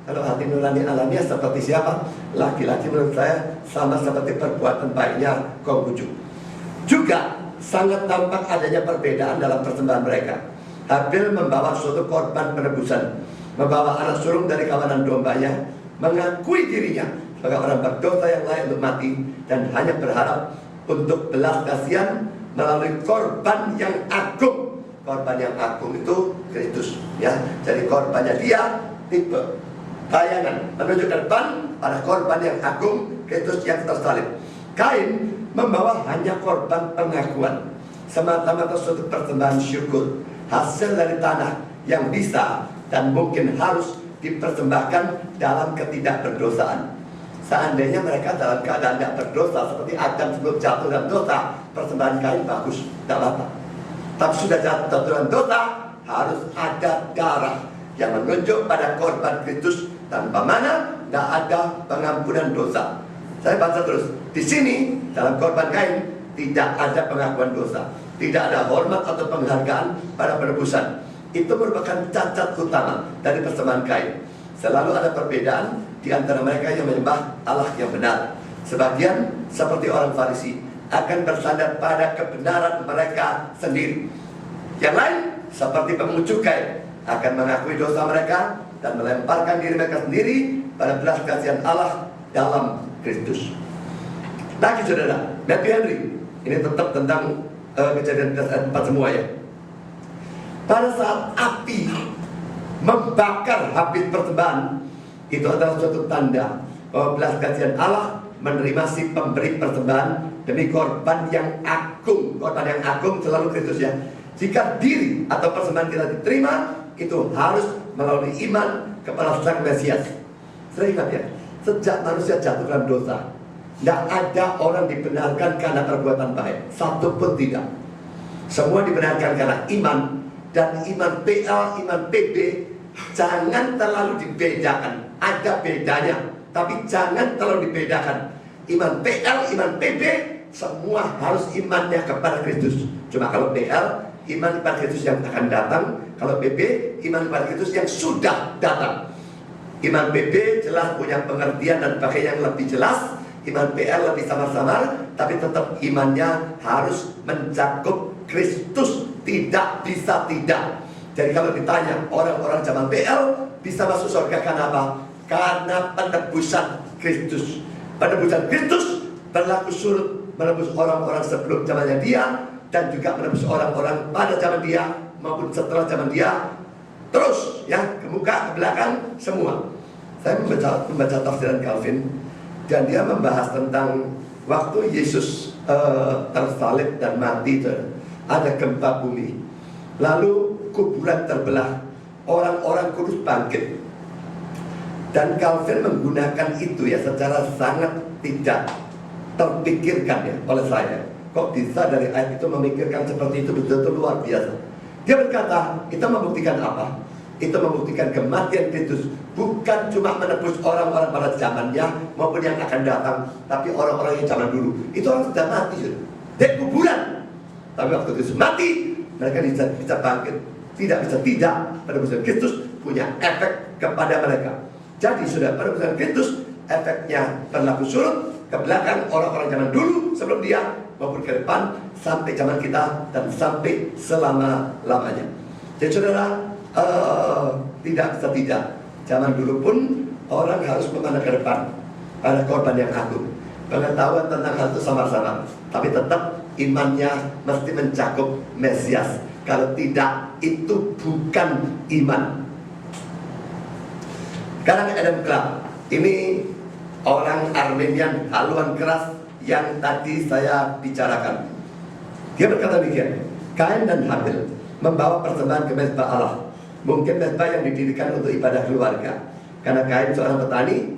Kalau hati nurani alamiah seperti siapa? Laki-laki menurut saya sama seperti perbuatan baiknya Konghucu. Juga sangat tampak adanya perbedaan dalam persembahan mereka. Habil membawa suatu korban penebusan, membawa anak sulung dari kawanan dombanya, mengakui dirinya sebagai orang berdosa yang layak untuk mati, dan hanya berharap untuk belas kasihan melalui korban yang agung. Korban yang agung itu Kristus, ya. Jadi korbannya dia tipe bayangan menunjukkan pada korban yang agung, Kristus yang tersalib. Kain membawa hanya korban pengakuan, semata-mata suatu persembahan syukur, hasil dari tanah yang bisa dan mungkin harus dipersembahkan dalam ketidakberdosaan. Seandainya mereka dalam keadaan tidak berdosa seperti Adam sebelum jatuh dalam dosa, persembahan Kain bagus, tidak apa-apa. Tapi sudah jatuh dalam dosa, harus ada darah yang menunjuk pada korban Kristus. Tanpa mana tidak ada pengampunan dosa. Saya baca terus. Di sini dalam korban Kain tidak ada pengakuan dosa, tidak ada hormat atau penghargaan pada penebusan. Itu merupakan cacat utama dari persembahan Kain. Selalu ada perbedaan di antara mereka yang menyembah Allah yang benar. Sebagian seperti orang Farisi akan bersandar pada kebenaran mereka sendiri. Yang lain seperti pemungut cukai akan mengakui dosa mereka dan melemparkan diri mereka sendiri pada belas kasihan Allah dalam Kristus. Lagi saudara, Matthew Henry, ini tetap tentang kejadian 4 semua ya. Pada saat api membakar habis persembahan, itu adalah suatu tanda bahwa belas kasihan Allah menerima si pemberi persembahan demi korban yang agung. Korban yang agung selalu Kristus ya. Jika diri atau persembahan kita diterima, itu harus melalui iman kepada Sang Mesias. Saya ingat ya, sejak manusia jatuh dalam dosa, tidak ada orang dibenarkan karena perbuatan baik, satu pun tidak. Semua dibenarkan karena iman. Dan iman PA, iman PB jangan terlalu dibedakan. Ada bedanya, tapi jangan terlalu dibedakan. Iman PL, iman PB, semua harus imannya kepada Kristus. Cuma kalau PL, iman kepada Kristus yang akan datang. Kalau PB, iman kepada Kristus yang sudah datang. Iman PB jelas punya pengertian dan pakaian yang lebih jelas. Iman PL lebih samar-samar, tapi tetap imannya harus mencakup Kristus. Tidak bisa tidak. Jadi kalau ditanya orang-orang zaman PL bisa masuk surga karena apa? Karena penebusan Kristus. Penebusan Kristus berlaku surut menebus orang-orang sebelum zamannya dia, dan juga menebus orang-orang pada zaman dia maupun setelah zaman dia. Terus ya, ke muka, ke belakang, semua. Saya membaca tafsiran Calvin, dan dia membahas tentang waktu Yesus tersalib dan mati itu. ada gempa bumi, lalu kuburan terbelah, orang-orang kudus bangkit. Dan Calvin menggunakan itu ya secara sangat tidak terpikirkan ya oleh saya. Kok bisa dari ayat itu memikirkan seperti itu, betul-betul luar biasa. Dia berkata, kita membuktikan apa? Itu membuktikan kematian Kristus bukan cuma menebus orang-orang pada zamannya maupun yang akan datang, tapi orang-orang yang zaman dulu. Itu orang sudah mati sudah, dari kuburan. Tapi waktu Kristus mati, mereka bisa bangkit. Tidak bisa tidak, penebusan Kristus punya efek kepada mereka. Jadi sudah penebusan Kristus efeknya berlaku surut ke belakang orang-orang zaman dulu sebelum dia maupun ke depan sampai zaman kita dan sampai selama-lamanya. Jadi saudara, tidak bisa tidak. Zaman dulu pun orang harus memandang ke depan pada korban yang agung. Pengetahuan tentang hal itu sama-sama, tapi tetap imannya mesti mencakup Mesias. Kalau tidak, itu bukan iman. Sekarang Adam Clarke, ini orang Armenian haluan keras yang tadi saya bicarakan. Dia berkata demikian, Kain dan Habil membawa persembahan ke mezbah Allah. Mungkin mezbah yang didirikan untuk ibadah keluarga. Karena Kain seorang petani,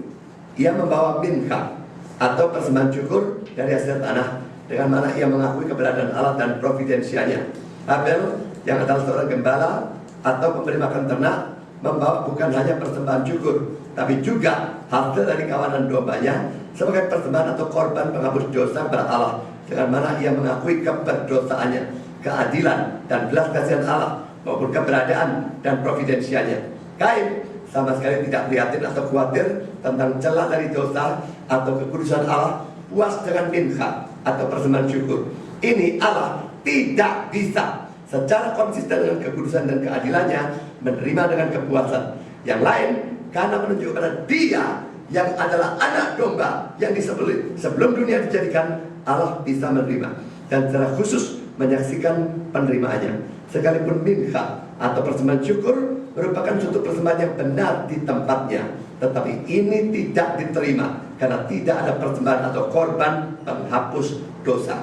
ia membawa mincha atau persembahan syukur dari hasil tanah, dengan mana ia mengakui keberadaan Allah dan providensianya. Habil yang adalah seorang gembala atau pemberi makan ternak, membawa bukan hanya persembahan syukur, tapi juga hasil dari kawanan dombanya sebagai persembahan atau korban penghapus dosa kepada Allah, dengan mana ia mengakui keberdosaannya, keadilan dan belas kasihan Allah maupun keberadaan dan providensianya. Kain sama sekali tidak prihatin atau khawatir tentang celah dari dosa atau kekudusan Allah, puas dengan mincha atau persembahan syukur. Ini Allah tidak bisa secara konsisten dengan kekudusan dan keadilannya menerima dengan kepuasan. Yang lain karena menunjukkan pada Dia yang adalah anak domba yang disembelih sebelum dunia dijadikan, Allah bisa menerima dan secara khusus menyaksikan penerimaannya. Sekalipun mincha atau persembahan syukur merupakan suatu persembahan yang benar di tempatnya, tetapi ini tidak diterima karena tidak ada persembahan atau korban penghapus dosa.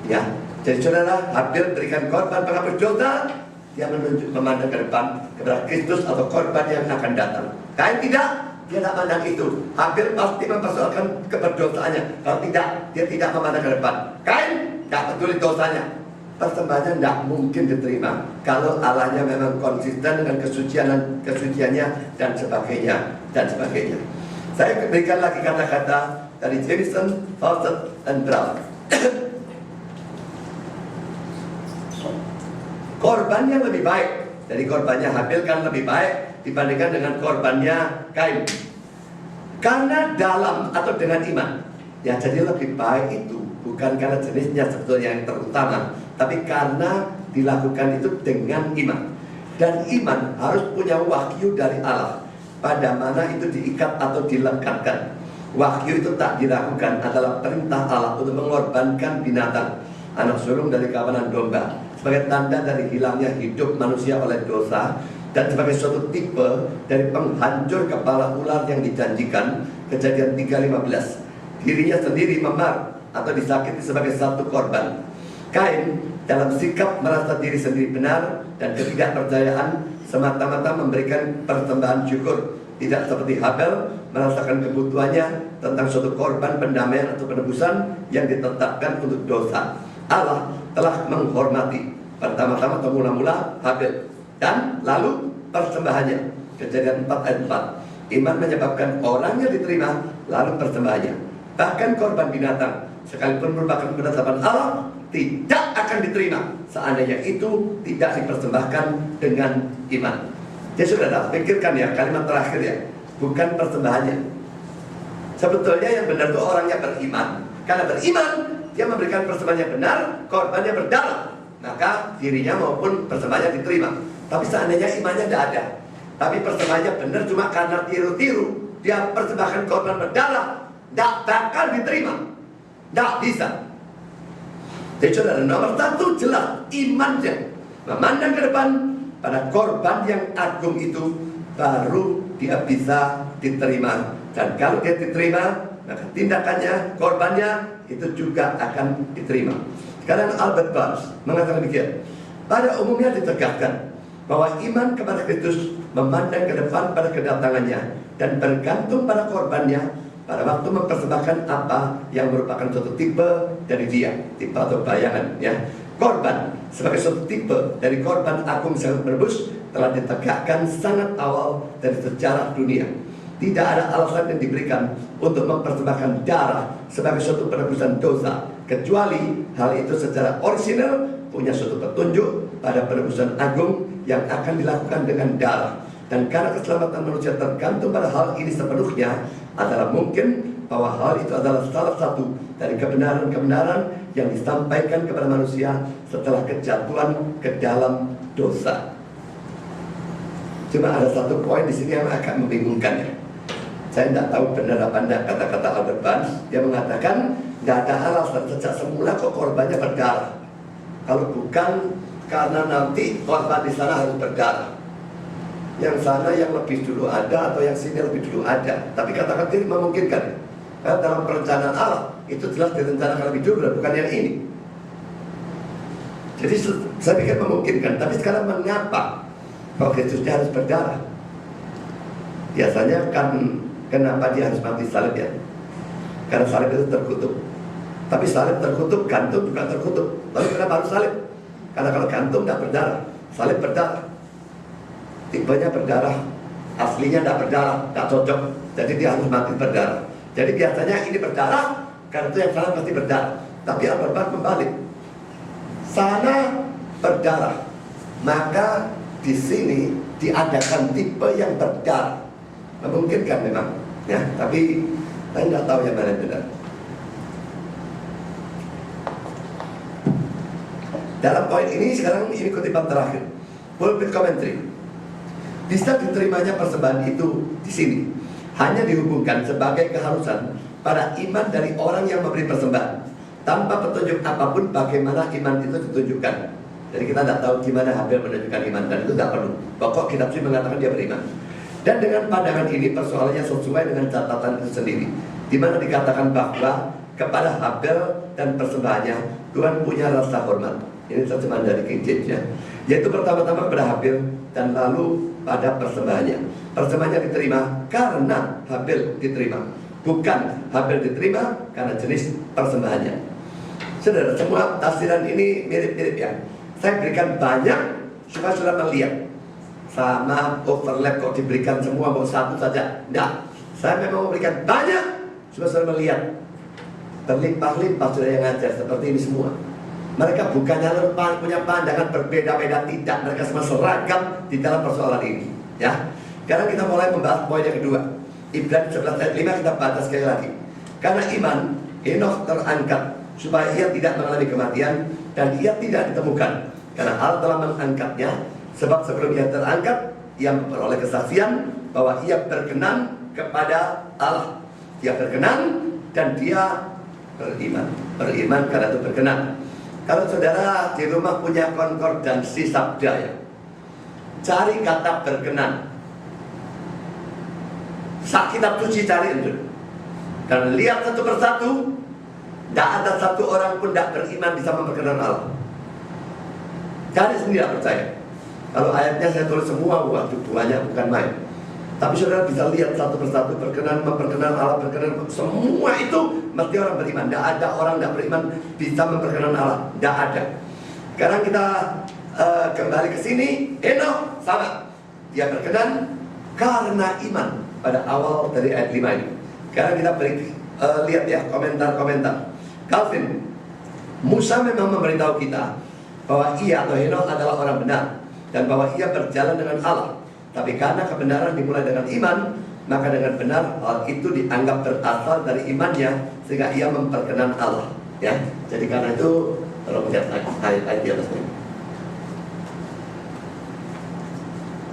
Ya, jadi saudara, Habil berikan korban penghapus dosa, dia memandang ke depan kepada Kristus atau korban yang akan datang. Kain tidak, dia tidak memandang itu. Habil pasti mempersoalkan keberdosaannya. Kalau tidak, dia tidak memandang ke depan. Kain tidak peduli dosanya. Persembahannya tidak mungkin diterima kalau Allahnya memang konsisten dengan kesuciannya dan sebagainya dan sebagainya. Saya berikan lagi kata-kata dari Jameson, Fawcett, dan Brown. Korban yang lebih baik, jadi korbannya Habil kan lebih baik dibandingkan dengan korbannya Kain, karena dalam atau dengan iman. Ya, jadi lebih baik itu bukan karena jenisnya sebetulnya yang terutama, tapi karena dilakukan itu dengan iman. Dan iman harus punya wahyu dari Allah, pada mana itu diikat atau dilekatkan. Wahyu itu tak dilakukan adalah perintah Allah untuk mengorbankan binatang, anak sulung dari kawanan domba, sebagai tanda dari hilangnya hidup manusia oleh dosa, dan sebagai suatu tipe dari penghancur kepala ular yang dijanjikan. Kejadian 3:15. Dirinya sendiri memar atau disakiti sebagai satu korban. Kain dalam sikap merasa diri sendiri benar dan ketidakpercayaan semata-mata memberikan persembahan syukur, tidak seperti Habil merasakan kebutuhannya tentang suatu korban pendamaian atau penebusan yang ditetapkan untuk dosa. Allah telah menghormati pertama-tama atau mula-mula Habil dan lalu persembahannya. Kejadian 4:4. Iman menyebabkan orangnya diterima, lalu persembahannya. Bahkan korban binatang, sekalipun merupakan penetapan Allah, tidak akan diterima seandainya itu tidak dipersembahkan dengan iman. Jadi saudara, pikirkan ya kalimat terakhir ya, bukan persembahannya. Sebetulnya yang benar itu orangnya beriman. Karena beriman, dia memberikan persembahan yang benar, korbannya berdarah, maka dirinya maupun persembahannya diterima. Tapi seandainya imannya tidak ada, tapi persembahannya benar cuma karena tiru-tiru, dia persembahkan korban berdarah, tidak bakal diterima. Tidak bisa. Jadi saudara, nomor satu jelas imannya, memandang ke depan pada korban yang agung itu, baru dia bisa diterima. Dan kalau dia diterima, maka tindakannya, korbannya itu juga akan diterima. Karena Albert Barnes mengatakan demikian. Pada umumnya ditegakkan bahwa iman kepada Kristus memandang ke depan pada kedatangannya dan bergantung pada korbannya pada waktu mempersembahkan apa yang merupakan suatu tipe dari dia, tipe atau bayangan, ya. Korban sebagai suatu tipe dari korban agung sangat menebus telah ditegakkan sangat awal dari sejarah dunia. Tidak ada alasan yang diberikan untuk mempersembahkan darah sebagai suatu penebusan dosa, kecuali hal itu secara orisinal punya suatu petunjuk pada penebusan agung yang akan dilakukan dengan darah. Dan karena keselamatan manusia tergantung pada hal ini sepenuhnya, adalah mungkin bahwa hal itu adalah salah satu dari kebenaran-kebenaran yang disampaikan kepada manusia setelah kejatuhan ke dalam dosa. Cuma ada satu poin di sini yang agak membingungkan, ya. Saya tidak tahu benar apa enggak kata-kata Albert Barnes. Dia mengatakan tidak ada alasan sejak semula kok korbannya berdarah. Kalau bukan karena nanti korban di sana harus berdarah. Yang sana yang lebih dulu ada atau yang sini lebih dulu ada. Tapi katakan tidak memungkinkan. Karena dalam perencanaan Allah itu jelas direncanakan lebih dulu dan bukan yang ini. Jadi saya pikir memungkinkan. Tapi sekarang mengapa kalau Kristusnya harus berdarah? Biasanya kan kenapa dia harus mati salib, ya? Karena salib itu terkutuk. Tapi salib terkutuk, gantung juga terkutuk. Lalu kenapa harus salib? Karena kalau gantung tidak berdarah, salib berdarah. Tipenya berdarah, aslinya tidak berdarah, tidak cocok. Jadi dia harus mati berdarah. Jadi biasanya ini berdarah, karena itu yang sana pasti berdarah. Tapi Albert Barnes membalik. Sana berdarah, maka di sini diadakan tipe yang berdarah. Memungkinkan memang, ya. Tapi saya tidak tahu yang mana yang benar. Dalam poin ini sekarang ini kutipan terakhir, pulpit commentary. Bisa diterimanya persembahan itu di sini hanya dihubungkan sebagai keharusan pada iman dari orang yang memberi persembahan, tanpa petunjuk apapun bagaimana iman itu ditunjukkan. Jadi kita tidak tahu gimana Habil menunjukkan iman, dan itu tidak perlu. Pokok kitab suci mengatakan dia beriman. Dan dengan pandangan ini persoalannya sesuai dengan catatan itu sendiri, di mana dikatakan bahwa kepada Habil dan persembahannya Tuhan punya rasa hormat. Ini terjemahan dari King James, ya. Yaitu pertama-tama kepada Habil dan lalu pada persembahannya. Persembahannya diterima karena Habil diterima, bukan Habil diterima karena jenis persembahannya. Saudara, semua tafsiran ini mirip-mirip, ya. Saya berikan banyak supaya saudara melihat. Sama overlap kok diberikan semua mau satu saja. Tidak, saya memang memberikan banyak supaya saudara melihat. Berlimpah-limpah saudara yang ngajar seperti ini semua. Mereka bukannya punya pandangan berbeda-beda, tidak. Mereka semua seragam di dalam persoalan ini, ya. Sekarang kita mulai membahas poin yang kedua. Ibrani 11 ayat 5 kita baca sekali lagi. Karena iman, Henokh terangkat supaya ia tidak mengalami kematian dan ia tidak ditemukan. Karena Allah telah mengangkatnya, sebab sebelum ia terangkat, ia memperoleh kesaksian bahwa ia berkenan kepada Allah. Dia berkenan dan dia beriman. Beriman karena itu berkenan. Kalau saudara di rumah punya konkordansi sabda, ya, cari kata berkenan. Sak kitab suci cari itu. Dan lihat satu persatu, tidak ada satu orang pun tidak beriman bisa memperkenan Allah. Cari sendiri, percaya. Kalau ayatnya saya tulis semua, waktu banyak, bukan main. Tapi saudara bisa lihat satu persatu, berkenan, memperkenan Allah, berkenan. Semua itu mesti orang beriman. Tidak ada orang tidak beriman bisa memperkenan Allah. Tidak ada. Sekarang kita kembali ke sini. Henokh sama, dia berkenan karena iman pada awal dari ayat 5 ini. Sekarang kita lihat, ya, komentar-komentar. Calvin, Musa memang memberitahu kita bahwa ia atau Henokh adalah orang benar dan bahwa ia berjalan dengan Allah. Tapi karena kebenaran dimulai dengan iman, maka dengan benar hal itu dianggap berasal dari imannya, sehingga ia memperkenan Allah, ya. Jadi karena itu, kalau lihat ayat di atasnya,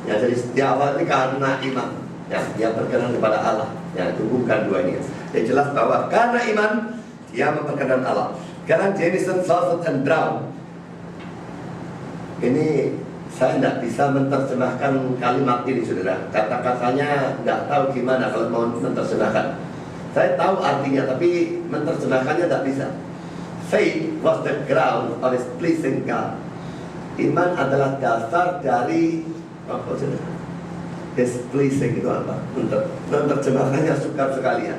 ya, jadi setiap awal ini karena iman, ya, dia berkenan kepada Allah, ya. Itu bukan dua ini, ya. Jadi jelas bahwa karena iman dia memperkenan Allah. Sekarang Jamison, Fawcett, and Brown, ini saya tidak bisa menerjemahkan kalimat ini, saudara. Kata-katanya tidak tahu gimana kalau mau menerjemahkan. Saya tahu artinya, tapi menerjemahkannya tidak bisa. Faith was the ground of his pleasing God. Iman adalah dasar dari apa saudara? His pleasing itu apa? Untuk menerjemahkannya sukar sekali ya.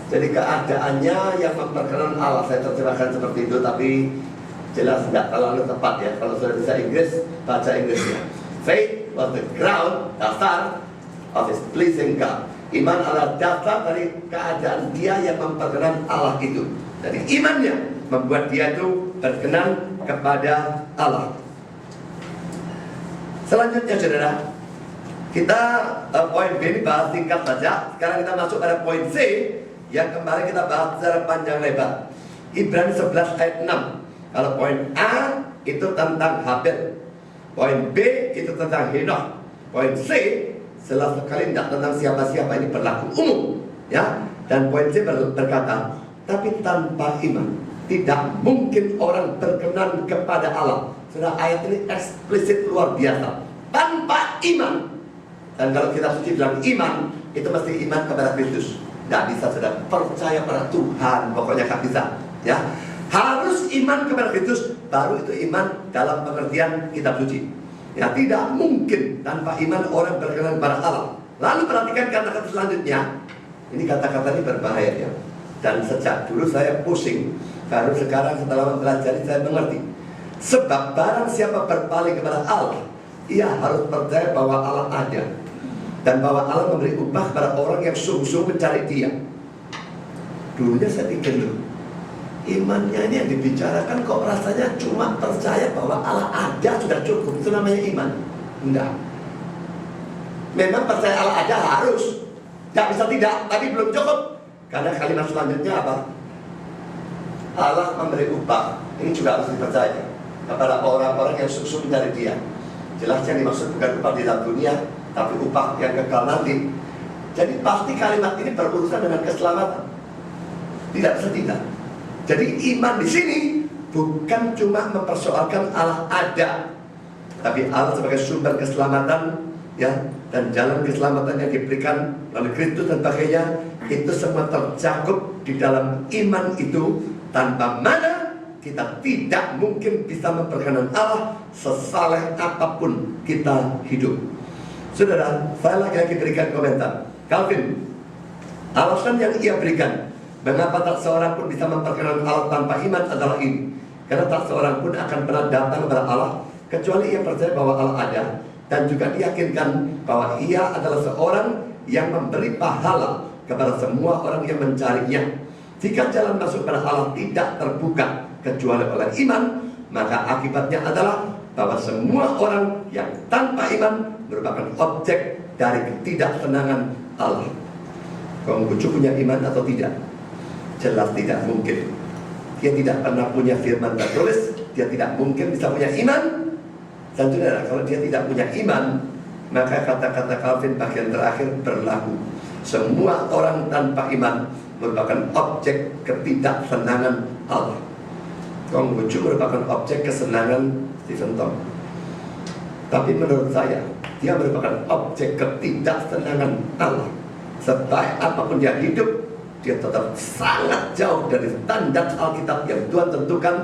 Jadi keadaannya yang memperkenan Allah, saya terjemahkan seperti itu, tapi jelas nggak terlalu tepat ya. Kalau sudah bisa Inggris, baca Inggrisnya. Faith was the ground, dasar of his pleasing God. Iman adalah dasar dari keadaan dia yang memperkenan Allah itu. Jadi imannya membuat dia itu berkenan kepada Allah. Selanjutnya saudara, kita poin B ini bahas singkat saja. Sekarang kita masuk pada poin C yang kemarin kita bahas secara panjang lebar. Ibrani 11 ayat 6. Kalau poin A itu tentang Habel, poin B itu tentang Henokh, poin C jelas sekali tidak tentang siapa-siapa, ini berlaku umum ya. Dan poin C berkata, tapi tanpa iman tidak mungkin orang berkenan kepada Allah. Sudah ayat ini eksplisit luar biasa. Tanpa iman. Dan kalau kita suci bilang iman, itu mesti iman kepada Kristus. Tidak bisa sudah percaya pada Tuhan, pokoknya tidak bisa ya. Harus iman kepada Kristus, baru itu iman dalam pengertian kitab suci ya. Tidak mungkin tanpa iman orang berkenan kepada Allah. Lalu perhatikan kata-kata selanjutnya. Ini kata-kata ini berbahaya ya. Dan sejak dulu saya pusing, baru sekarang setelah mempelajari saya mengerti. Sebab barang siapa berpaling kepada Allah, ia harus percaya bahwa Allah ada, dan bahwa Allah memberi upah kepada orang yang sungguh-sungguh mencari Dia. Dulunya saya pikir loh, imannya ini yang dibicarakan kok rasanya cuma percaya bahwa Allah ada sudah cukup, itu namanya iman. Enggak. Memang percaya Allah ada harus, tidak bisa tidak, tapi belum cukup. Karena kalimat selanjutnya apa? Allah memberi upah. Ini juga harus dipercaya kepada orang-orang yang sungguh mencari Dia. Jelas yang dimaksud bukan upah di dalam dunia, tapi upah yang kekal nanti. Jadi pasti kalimat ini berurusan dengan keselamatan. Tidak bisa tidak. Jadi iman di sini bukan cuma mempersoalkan Allah ada, tapi Allah sebagai sumber keselamatan ya, dan jalan keselamatan yang diberikan oleh Kristus dan sebagainya. Itu semua tercakup di dalam iman itu, tanpa mana kita tidak mungkin bisa memperkenan Allah sesaleh apapun kita hidup. Saudara, saya lagi berikan komentar. Calvin, alasan yang ia berikan mengapa tak seorang pun bisa memperkenan Allah tanpa iman adalah ini. Karena tak seorang pun akan pernah datang kepada Allah kecuali ia percaya bahwa Allah ada, dan juga diyakinkan bahwa ia adalah seorang yang memberi pahala kepada semua orang yang mencarinya. Jika jalan masuk pada Allah tidak terbuka kecuali oleh iman, maka akibatnya adalah bahwa semua orang yang tanpa iman merupakan objek dari ketidaksenangan Allah. Konghucu punya iman atau tidak? Jelas tidak mungkin. Dia tidak pernah punya firman tertulis, dia tidak mungkin bisa punya iman. Dan saudara, kalau dia tidak punya iman, maka kata-kata Calvin bagian terakhir berlaku. Semua orang tanpa iman merupakan objek ketidaksenangan Allah. Konghucu merupakan objek kesenangan Stephen Tong. Tapi menurut saya, dia merupakan objek ketidaksenangan Allah. Sebaik apapun dia hidup, dia tetap sangat jauh dari standar Alkitab yang Tuhan tentukan.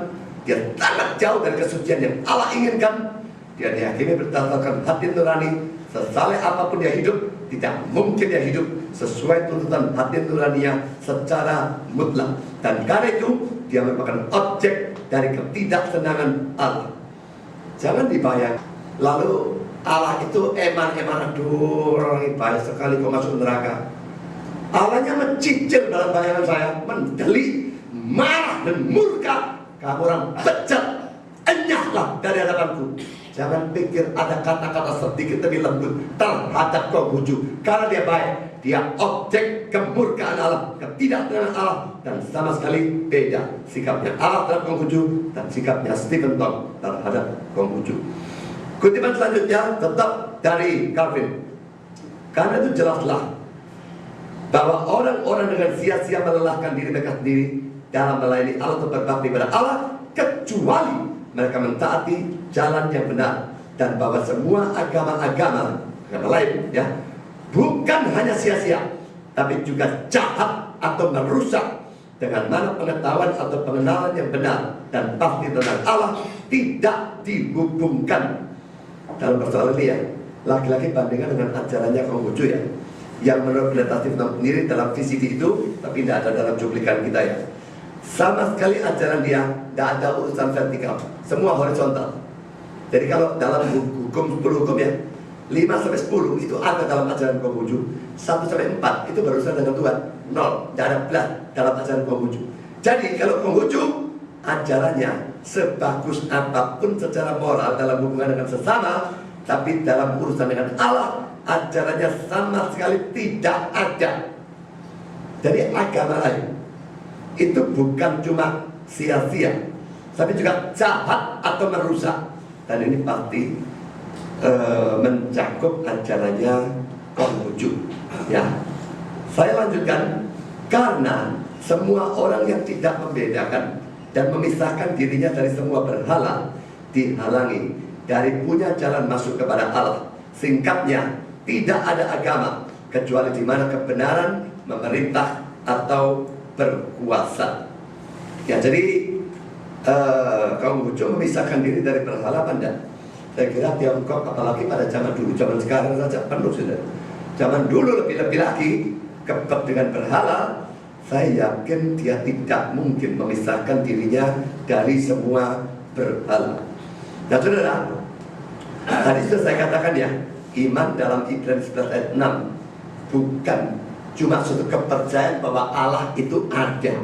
Dia sangat jauh dari kesucian yang Allah inginkan. Dia diyakini berdasarkan hati nurani. Sesaleh apapun dia hidup, tidak mungkin dia hidup sesuai tuntutan hati nuraninya secara mutlak. Dan karena itu, dia merupakan objek dari ketidaksenangan Allah. Jangan dibayang, lalu Allah itu eman-eman, aduh orang ini baik sekali kok masuk neraka. Allahnya mencicil dalam bayangan saya, mendelik, marah dan murka. Kamu orang bejat, enyahlah dari hadapanku. Jangan pikir ada kata-kata sedikit lebih lembut terhadap Konghucu. Karena dia baik, dia objek kemurkaan Allah, ketidaksenangan Allah, dan sama sekali beda sikapnya Allah terhadap Konghucu dan sikapnya Stephen Tong terhadap Konghucu. Kutipan selanjutnya tetap dari Calvin. Karena itu jelaslah bahwa orang-orang dengan sia-sia melelahkan diri mereka sendiri dalam melayani Allah atau berbakti pada Allah, kecuali mereka mentaati jalan yang benar. Dan bahwa semua agama-agama lain bukan hanya sia-sia, tapi juga jahat atau merusak dengan mana pengetahuan atau pengenalan yang benar dan pasti tentang Allah tidak dihubungkan. Dalam persoalan ini ya, lagi-lagi bandingkan dengan ajarannya Konghucu ya, yang menurut Pendeta Steve sendiri dalam VCD itu, tapi tidak ada dalam cuplikan kita ya. Sama sekali ajaran dia tidak ada urusan vertikal, semua horizontal. Jadi kalau dalam hukum 10 hukum ya, 5-10 itu ada dalam ajaran Konghucu, 1-4 itu berurusan dengan Tuhan, 0, tidak ada belas dalam ajaran Konghucu. Jadi kalau Konghucu ajarannya sebagus apapun secara moral dalam hubungan dengan sesama, tapi dalam urusan dengan Allah ajarannya sama sekali tidak ada. Jadi agama lain itu bukan cuma sia-sia, tapi juga jahat atau merusak. Dan ini pasti mencakup ajarannya Konghucu ya. Saya lanjutkan, karena semua orang yang tidak membedakan dan memisahkan dirinya dari semua berhala dihalangi dari punya jalan masuk kepada Allah. Singkatnya, tidak ada agama kecuali di mana kebenaran memerintah atau berkuasa. Ya, jadi Konghucu memisahkan diri dari berhala pandang. Saya kira Tiongkok apalagi pada zaman dulu, zaman sekarang saja penuh sudah. Zaman dulu lebih-lebih lagi kebab dengan berhala. Saya yakin dia tidak mungkin memisahkan dirinya dari semua berhala. Nah saudara, tadi sudah saya katakan ya, iman dalam Ibrani 11 ayat 6 bukan cuma suatu kepercayaan bahwa Allah itu ada.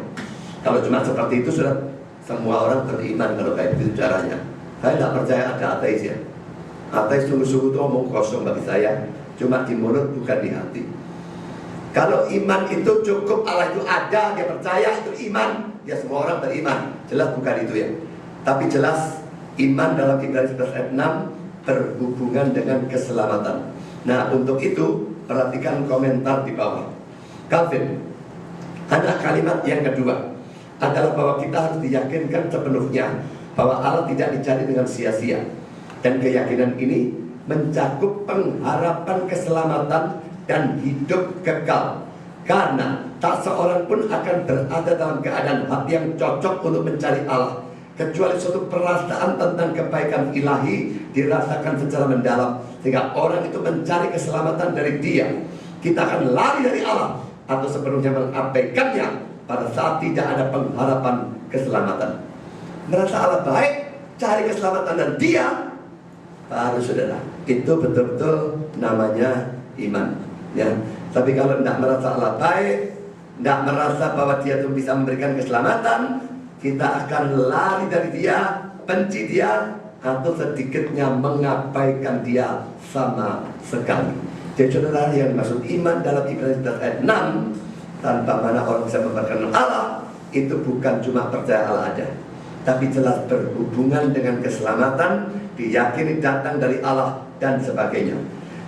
Kalau cuma seperti itu sudah semua orang beriman kalau kayak begitu caranya. Saya tidak percaya ada ateis ya. Ateis sungguh-sungguh itu omong kosong bagi saya, cuma di mulut bukan di hati. Kalau iman itu cukup Allah itu ada, dia percaya itu iman, ya semua orang beriman. Jelas bukan itu ya. Tapi jelas iman dalam Ibrani 11 ayat 6 berhubungan dengan keselamatan. Nah untuk itu perhatikan komentar di bawah. Calvin, ada kalimat yang kedua adalah bahwa kita harus diyakinkan sepenuhnya bahwa Allah tidak dicari dengan sia-sia. Dan keyakinan ini mencakup pengharapan keselamatan dan hidup kekal. Karena tak seorang pun akan berada dalam keadaan hati yang cocok untuk mencari Allah, kecuali suatu perasaan tentang kebaikan ilahi dirasakan secara mendalam, sehingga orang itu mencari keselamatan dari Dia. Kita akan lari dari Allah atau sepenuhnya mengabaikannya pada saat tidak ada pengharapan keselamatan. Merasa Allah baik, cari keselamatan dan Dia, baru saudara, itu betul-betul namanya iman ya. Tapi kalau tidak merasa Allah baik, tidak merasa bahwa Dia itu bisa memberikan keselamatan, kita akan lari dari Dia, benci Dia, atau sedikitnya mengabaikan Dia sama sekali. Jadi saudara, yang maksud iman dalam Ibrani 11 ayat 6, tanpa mana orang bisa memperkenalkan Allah, itu bukan cuma percaya Allah ada, tapi jelas berhubungan dengan keselamatan, diyakini datang dari Allah dan sebagainya.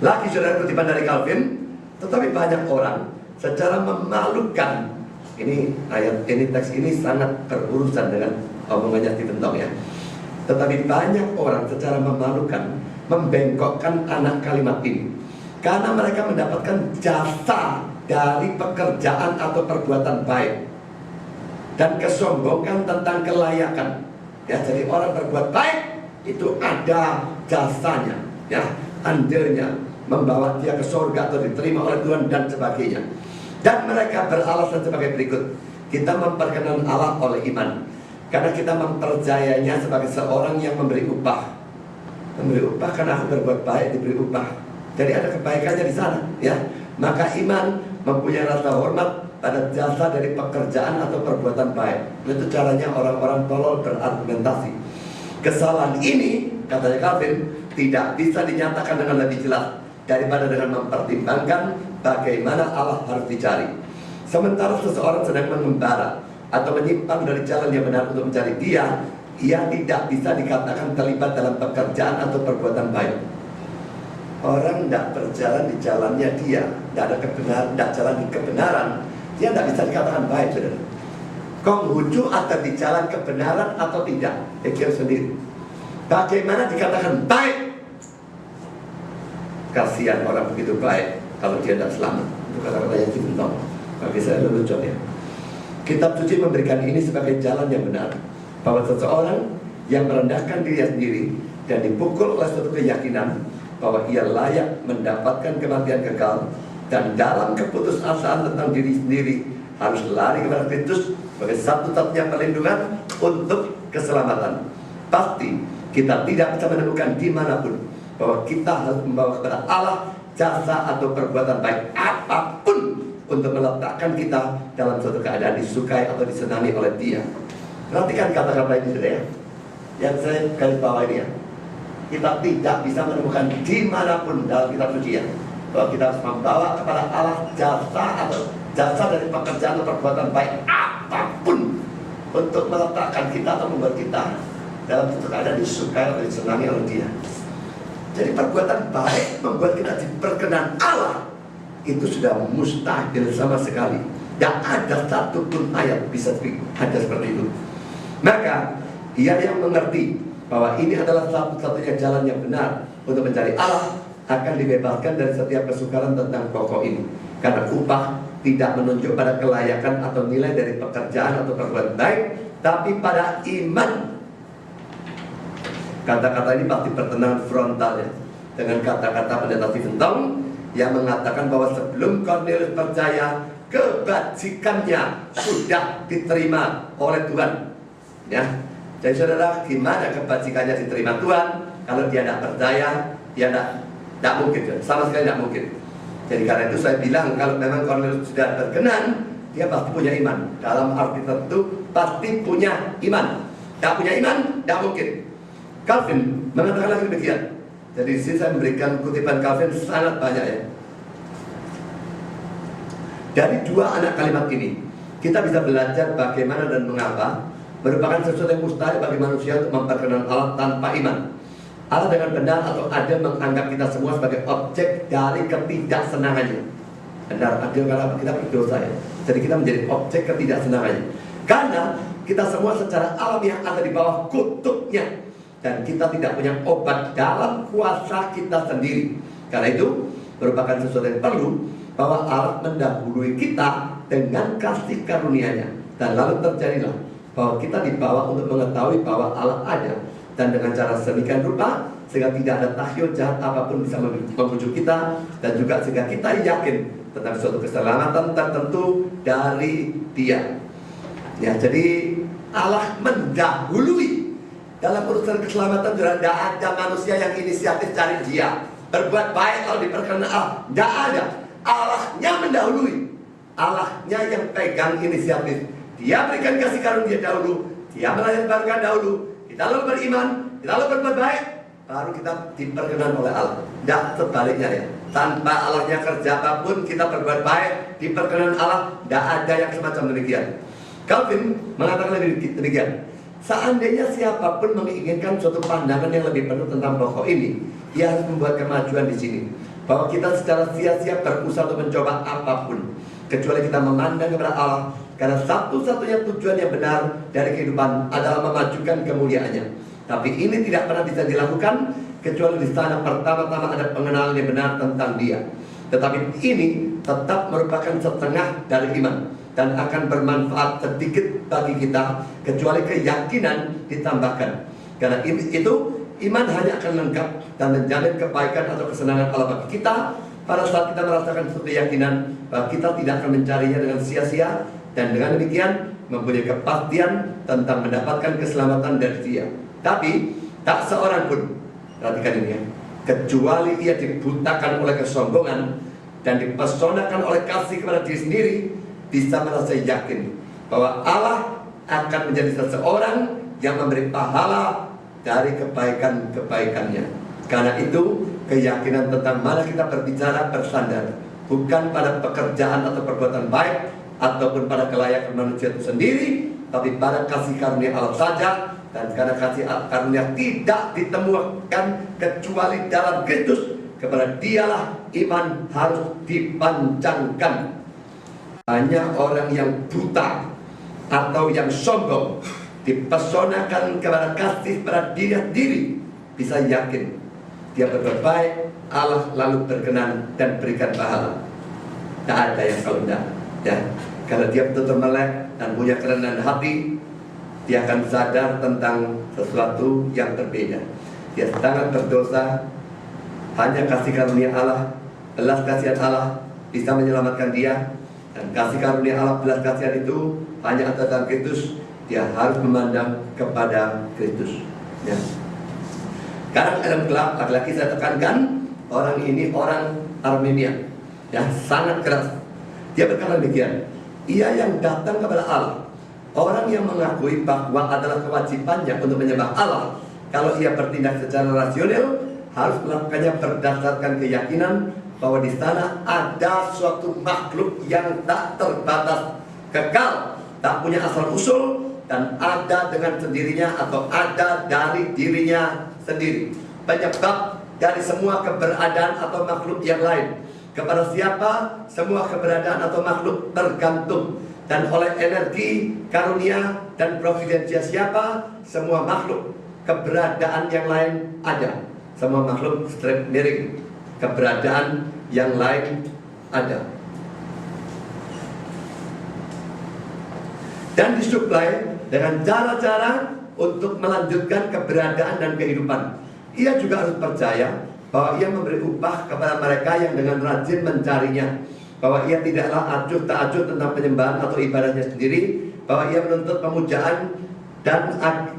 Lagi saudara, kutipan dari Calvin, tetapi banyak orang secara memalukan, ini ayat ini, teks ini sangat berurusan dengan omongannya Stephen Tong ya. Tetapi banyak orang secara memalukan membengkokkan anak kalimat ini, karena mereka mendapatkan jasa dari pekerjaan atau perbuatan baik dan kesombongan tentang kelayakan ya. Jadi orang berbuat baik itu ada jasanya ya, andilnya membawa dia ke surga atau diterima oleh Tuhan dan sebagainya. Dan mereka beralasan sebagai berikut: kita memperkenalkan Allah oleh iman, karena kita mempercayainya sebagai seorang yang memberi upah. Memberi upah karena aku berbuat baik, diberi upah. Jadi ada kebaikannya di sana ya. Maka iman mempunyai rasa hormat pada jasa dari pekerjaan atau perbuatan baik. Itu caranya orang-orang tolol berargumentasi. Kesalahan ini, katanya Calvin, tidak bisa dinyatakan dengan lebih jelas daripada dengan mempertimbangkan bagaimana Allah harus dicari. Sementara seseorang sedang mengembara atau menyimpang dari jalan yang benar untuk mencari Dia, ia tidak bisa dikatakan terlibat dalam pekerjaan atau perbuatan baik. Orang tidak berjalan di jalannya Dia, tidak ada kebenaran, tidak jalan di kebenaran, dia tidak bisa dikatakan baik, saudara. Konghucu akan di jalan kebenaran atau tidak, pikir sendiri. Bagaimana dikatakan baik? Kasihan orang begitu baik kalau dia tidak selamat. Itu kata-kata yang dibentong. Bagi saya lelucon ya. Kitab suci memberikan ini sebagai jalan yang benar, bahwa seseorang yang merendahkan dirinya sendiri dan dipukul oleh suatu keyakinan bahwa ia layak mendapatkan kematian kekal, dan dalam keputusasaan tentang diri sendiri harus lari kepada Kristus sebagai satu-satunya perlindungan untuk keselamatan. Pasti kita tidak bisa menemukan dimanapun bahwa kita harus membawa kepada Allah jasa atau perbuatan baik apapun untuk meletakkan kita dalam suatu keadaan disukai atau disenangi oleh Dia. Perhatikan kata-kata ini saudara ya, yang saya garis bawah ini ya. Kita tidak bisa menemukan dimanapun dalam kitab suci ya, bahwa kita harus membawa kepada Allah jasa atau jasa dari pekerjaan atau perbuatan baik apapun untuk meletakkan kita atau membuat kita dalam suatu keadaan disukai atau disenangi oleh Dia. Jadi perbuatan baik membuat kita diperkenan Allah itu sudah mustahil sama sekali. Tidak ada satupun ayat bisa ada seperti itu. Maka dia yang mengerti bahwa ini adalah satu-satunya jalan yang benar untuk mencari Allah akan dibebaskan dari setiap kesukaran tentang pokok ini. Karena upah tidak menunjuk pada kelayakan atau nilai dari pekerjaan atau perbuatan baik, tapi pada iman. Kata-kata ini pasti pertentangan frontalnya dengan kata-kata pendeta Stephen Tong yang mengatakan bahwa sebelum Cornelius percaya, kebajikannya sudah diterima oleh Tuhan. Ya, jadi saudara, gimana kebajikannya diterima Tuhan kalau dia tidak percaya? Dia tidak mungkin, sama sekali tidak mungkin. Jadi karena itu saya bilang kalau memang Cornelius sudah berkenan, dia pasti punya iman. Dalam arti tertentu pasti punya iman. Tidak punya iman, tidak mungkin. Calvin mengatakan lagi demikian. Jadi di sini saya memberikan kutipan Calvin sangat banyak ya. Dari dua anak kalimat ini, kita bisa belajar bagaimana dan mengapa merupakan sesuatu yang mustahil bagi manusia untuk memperkenan Allah tanpa iman. Allah dengan benar atau adil menganggap kita semua sebagai objek dari ketidaksenangannya. Benar, adil karena kita berdosa ya. Jadi kita menjadi objek ketidaksenangannya. Karena kita semua secara alamiah ada di bawah kutuknya. Dan kita tidak punya obat dalam kuasa kita sendiri. Karena itu merupakan sesuatu yang perlu bahwa Allah mendahului kita dengan kasih karunia-Nya. Dan lalu terjadilah bahwa kita dibawa untuk mengetahui bahwa Allah ada. Dan dengan cara sedemikian rupa sehingga tidak ada tahyul jahat apapun bisa membujuk kita. Dan juga sehingga kita yakin tentang suatu keselamatan tertentu dari Dia. Ya, jadi Allah mendahului. Dalam urusan keselamatan sudah tidak ada manusia yang inisiatif cari Dia. Berbuat baik kalau diperkenan Allah, tidak ada. Allahnya mendahului. Allahnya yang pegang inisiatif. Dia berikan kasih karunia dahulu, Dia melayani dahulu. Kita lalu beriman, kita lalu berbuat baik, baru kita diperkenan oleh Allah. Tidak sebaliknya ya. Tanpa Allahnya kerja apapun kita berbuat baik, diperkenan Allah, tidak ada yang semacam demikian. Calvin mengatakan demikian. Seandainya siapapun menginginkan suatu pandangan yang lebih penuh tentang pokok ini, dia harus membuat kemajuan di sini. Bahwa kita secara sia-sia berusaha untuk mencoba apapun, kecuali kita memandang kepada Allah. Karena satu-satunya tujuan yang benar dari kehidupan adalah memajukan kemuliaannya. Tapi ini tidak pernah bisa dilakukan kecuali di sana pertama-tama ada pengenalan yang benar tentang Dia. Tetapi ini tetap merupakan setengah dari iman dan akan bermanfaat sedikit bagi kita kecuali keyakinan ditambahkan. Karena itu iman hanya akan lengkap dan menjamin kebaikan atau kesenangan Allah bagi kita pada saat kita merasakan suatu keyakinan bahwa kita tidak akan mencarinya dengan sia-sia, dan dengan demikian mempunyai kepastian tentang mendapatkan keselamatan dari Dia. Tapi tak seorang pun, perhatikan ini ya, kecuali ia dibutakan oleh kesombongan dan dipesonakan oleh kasih kepada diri sendiri, bisa merasa yakin bahwa Allah akan menjadi seseorang yang memberi pahala dari kebaikan-kebaikannya. Karena itu keyakinan tentang mana kita berbicara bersandar bukan pada pekerjaan atau perbuatan baik ataupun pada kelayakan manusia itu sendiri, tapi pada kasih karunia Allah saja. Dan karena kasih karunia tidak ditemukan kecuali dalam Kristus, kepada Dialah iman harus dipancangkan. Hanya orang yang buta atau yang sombong dipesonakan kepada kasih pada diri sendiri bisa yakin dia berbuat baik, Allah lalu berkenan dan berikan pahala. Tak ada yang kalau tidak ya. Kalau dia betul-betul melek, dan punya kerendahan hati, dia akan sadar tentang sesuatu yang berbeda. Dia sangat berdosa, hanya kasih karunia Allah, belas kasihan Allah bisa menyelamatkan dia. Dan kasih karunia Allah, belas kasihan itu hanya atas dalam Kristus. Dia harus memandang kepada Kristus, ya. Sekarang dalam gelap, laki-laki saya tekankan, orang ini orang Armenia, ya, sangat keras. Dia berkata demikian, ia yang datang kepada Allah, orang yang mengakui bahwa adalah kewajibannya untuk menyembah Allah. Kalau ia bertindak secara rasional, harus melakukannya berdasarkan keyakinan bahwa di sana ada suatu makhluk yang tak terbatas, kekal, tak punya asal usul, dan ada dengan sendirinya atau ada dari dirinya sendiri. Penyebab dari semua keberadaan atau makhluk yang lain. Kepada siapa semua keberadaan atau makhluk tergantung, dan oleh energi, karunia, dan providensia siapa semua makhluk keberadaan yang lain ada. Semua makhluk strip miring, keberadaan yang lain ada. Dan disuplai dengan cara-cara untuk melanjutkan keberadaan dan kehidupan. Ia juga harus percaya bahwa ia memberi upah kepada mereka yang dengan rajin mencarinya, bahwa ia tidaklah acuh tak acuh tentang penyembahan atau ibadahnya sendiri, bahwa ia menuntut pemujaan dan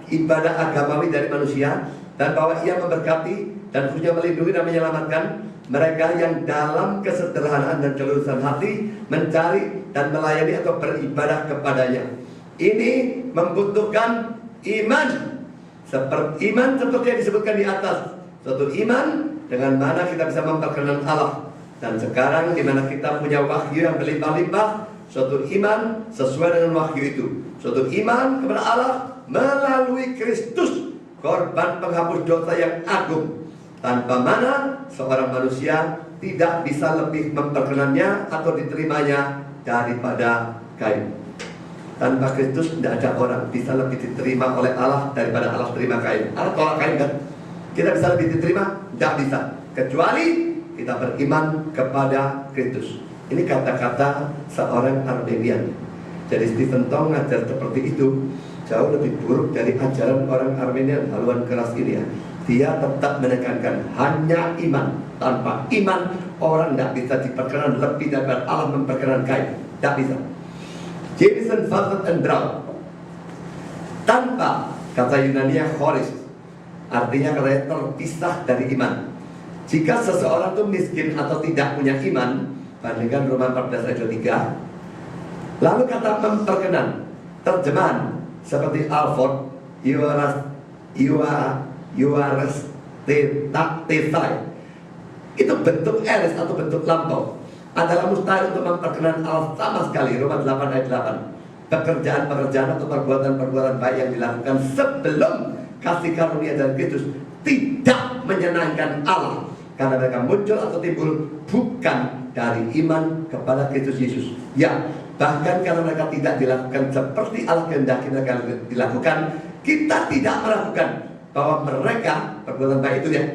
ibadah agamawi dari manusia, dan bahwa ia memberkati dan khususnya melindungi dan menyelamatkan mereka yang dalam kesederhanaan dan kelurusan hati mencari dan melayani atau beribadah kepadanya. Ini membutuhkan iman seperti yang disebutkan di atas, suatu iman dengan mana kita bisa memperkenalkan Allah. Dan sekarang di mana kita punya wahyu yang berlimpah-limpah, suatu iman sesuai dengan wahyu itu, suatu iman kepada Allah melalui Kristus, korban penghapus dosa yang agung, tanpa mana seorang manusia tidak bisa lebih memperkenannya atau diterimanya daripada Kain. Tanpa Kristus tidak ada orang bisa lebih diterima oleh Allah daripada Allah terima Kain. Allah tolak Kain kan? Kita bisa lebih diterima? Tidak bisa, kecuali kita beriman kepada Kristus. Ini kata-kata seorang Armenian. Jadi Stephen Tong ngajar seperti itu jauh lebih buruk dari ajaran orang Armenian haluan keras ini, ya. Dia tetap menekankan hanya iman. Tanpa iman orang tidak bisa diperkenan lebih daripada Allah memperkenan Kain. Tidak bisa. Jameson, Fawcett, and Brown. Tanpa, kata Yunania choris, artinya katanya terpisah dari iman. Jika seseorang itu miskin atau tidak punya iman, bandingkan Roma 14 ayat 3. Lalu kata memperkenan, terjemahan seperti Alford, tesai, itu bentuk eris atau bentuk lampau, adalah mustahil untuk memperkenan Allah sama sekali. Roma 8 ayat 8. Pekerjaan-pekerjaan atau perbuatan-perbuatan baik yang dilakukan sebelum kasih karunia dari Kristus tidak menyenangkan Allah, karena mereka muncul atau timbul bukan dari iman kepada Kristus Yesus. Ya, bahkan karena mereka tidak dilakukan seperti Allah kehendaki mereka dilakukan, kita tidak melakukan, bahwa mereka perbuatan baik itu ya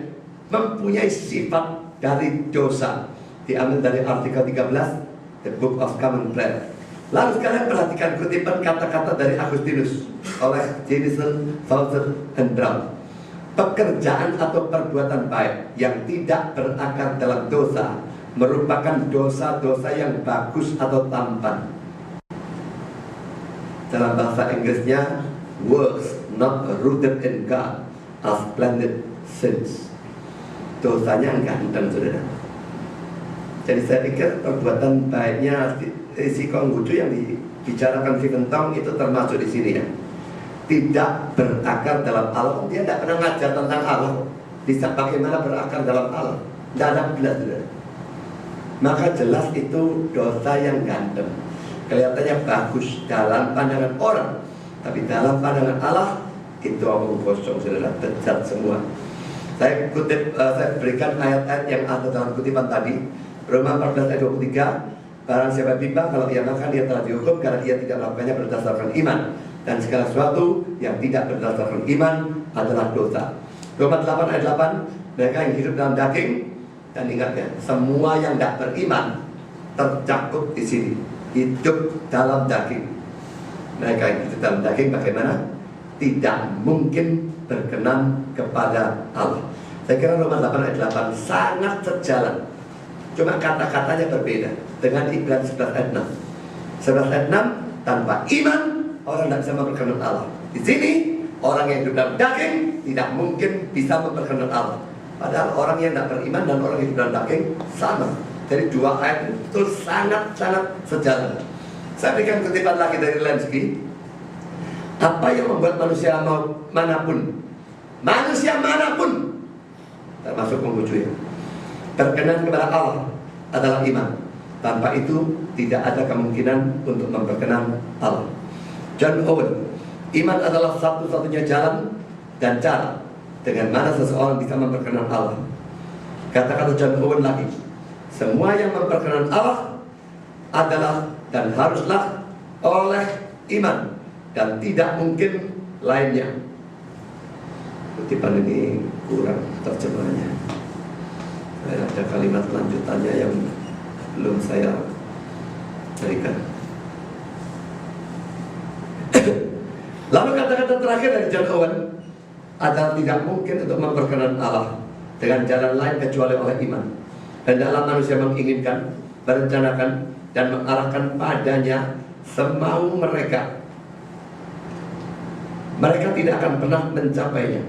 mempunyai sifat dari dosa. Diambil dari artikel 13 The Book of Common Prayer. Lalu sekarang perhatikan kutipan kata-kata dari Agustinus oleh Jameson, Fawcett, and Brown. Pekerjaan atau perbuatan baik yang tidak berakar dalam dosa merupakan dosa-dosa yang bagus atau tampan. Dalam bahasa Inggrisnya, works not rooted in God are splendid sins. Dosanya ganteng, saudara. Jadi saya pikir perbuatan baiknya si Konghucu yang dibicarakan Stephen Tong itu termasuk di sini, ya. Tidak berakar dalam Allah. Dia tidak pernah ngajar tentang Allah. Bisa bagaimana berakar dalam Allah? Tidak ada jelas. Maka jelas itu dosa yang ganteng. Kelihatannya bagus dalam pandangan orang, tapi dalam pandangan Allah itu omong kosong, saudara, bejat semua. Saya kutip, saya berikan ayat-ayat yang ada dalam kutipan tadi. Roma 14 ayat 23. Barang siapa bimbang kalau ia makan, dia telah dihukum karena ia tidak melakukannya berdasarkan iman, dan segala sesuatu yang tidak berdasarkan iman adalah dosa. Roma 8 ayat 8. Mereka yang hidup dalam daging, dan ingat ya, semua yang tidak beriman tercakup di sini, hidup dalam daging. Mereka yang hidup dalam daging bagaimana? Tidak mungkin berkenan kepada Allah. Saya kira Roma 8 ayat 8 sangat sejalan. Cuma kata-katanya berbeda dengan Ibrani 11 ayat 6. 11 ayat 6, tanpa iman orang tidak bisa memperkenan Allah. Di sini orang yang hidup dalam daging tidak mungkin bisa memperkenan Allah. Padahal orang yang tidak beriman dan orang yang hidup dalam daging sama. Jadi dua ayat itu sangat-sangat sejalan. Saya berikan kutipan lagi dari Lenski. Apa yang membuat manusia manapun, termasuk Konghucu ya, berkenan kepada Allah adalah iman. Tanpa itu tidak ada kemungkinan untuk memperkenan Allah. John Owen, iman adalah satu-satunya jalan dan cara dengan mana seseorang bisa memperkenan Allah. Kata-kata John Owen lagi, semua yang memperkenan Allah adalah dan haruslah oleh iman dan tidak mungkin lainnya. Kutipan ini kurang terjemahnya. Ada kalimat lanjutannya yang belum saya berikan. Lalu kata-kata terakhir dari John Owen adalah tidak mungkin untuk memperkenan Allah dengan jalan lain kecuali oleh iman. Hendaklah manusia menginginkan, merencanakan, dan mengarahkan padanya semau mereka. Mereka tidak akan pernah mencapainya.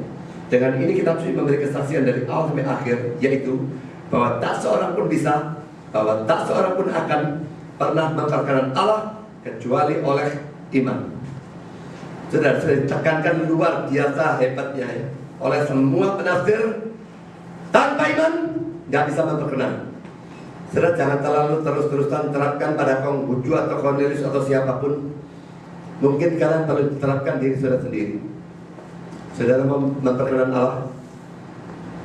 Dengan ini kita mesti memberi kesaksian dari awal sampai akhir, yaitu bahwa tak seorang pun bisa, bahwa tak seorang pun akan pernah memperkenan Allah kecuali oleh iman. Sudah ditekankan luar biasa hebatnya ya, oleh semua penafsir. Tanpa iman nggak bisa memperkenan. Sudah jangan terlalu terus-terusan terapkan pada Konghucu atau Cornelius atau siapapun. Mungkin kalian perlu diterapkan diri saudara sendiri. Saudara memperkenan Allah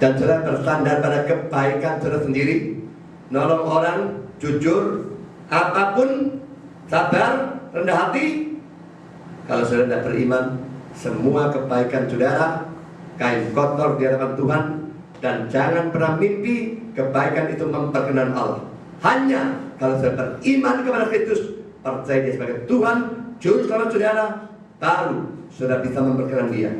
dan saudara bersandar pada kebaikan saudara sendiri, nolong orang, jujur, apapun, sabar, rendah hati. Kalau saudara tidak beriman, semua kebaikan saudara kain kotor di hadapan Tuhan. Dan jangan pernah mimpi kebaikan itu memperkenan Allah. Hanya kalau saudara beriman kepada Kristus, percaya Dia sebagai Tuhan, juru selamat saudara, baru saudara bisa memperkenan Dia.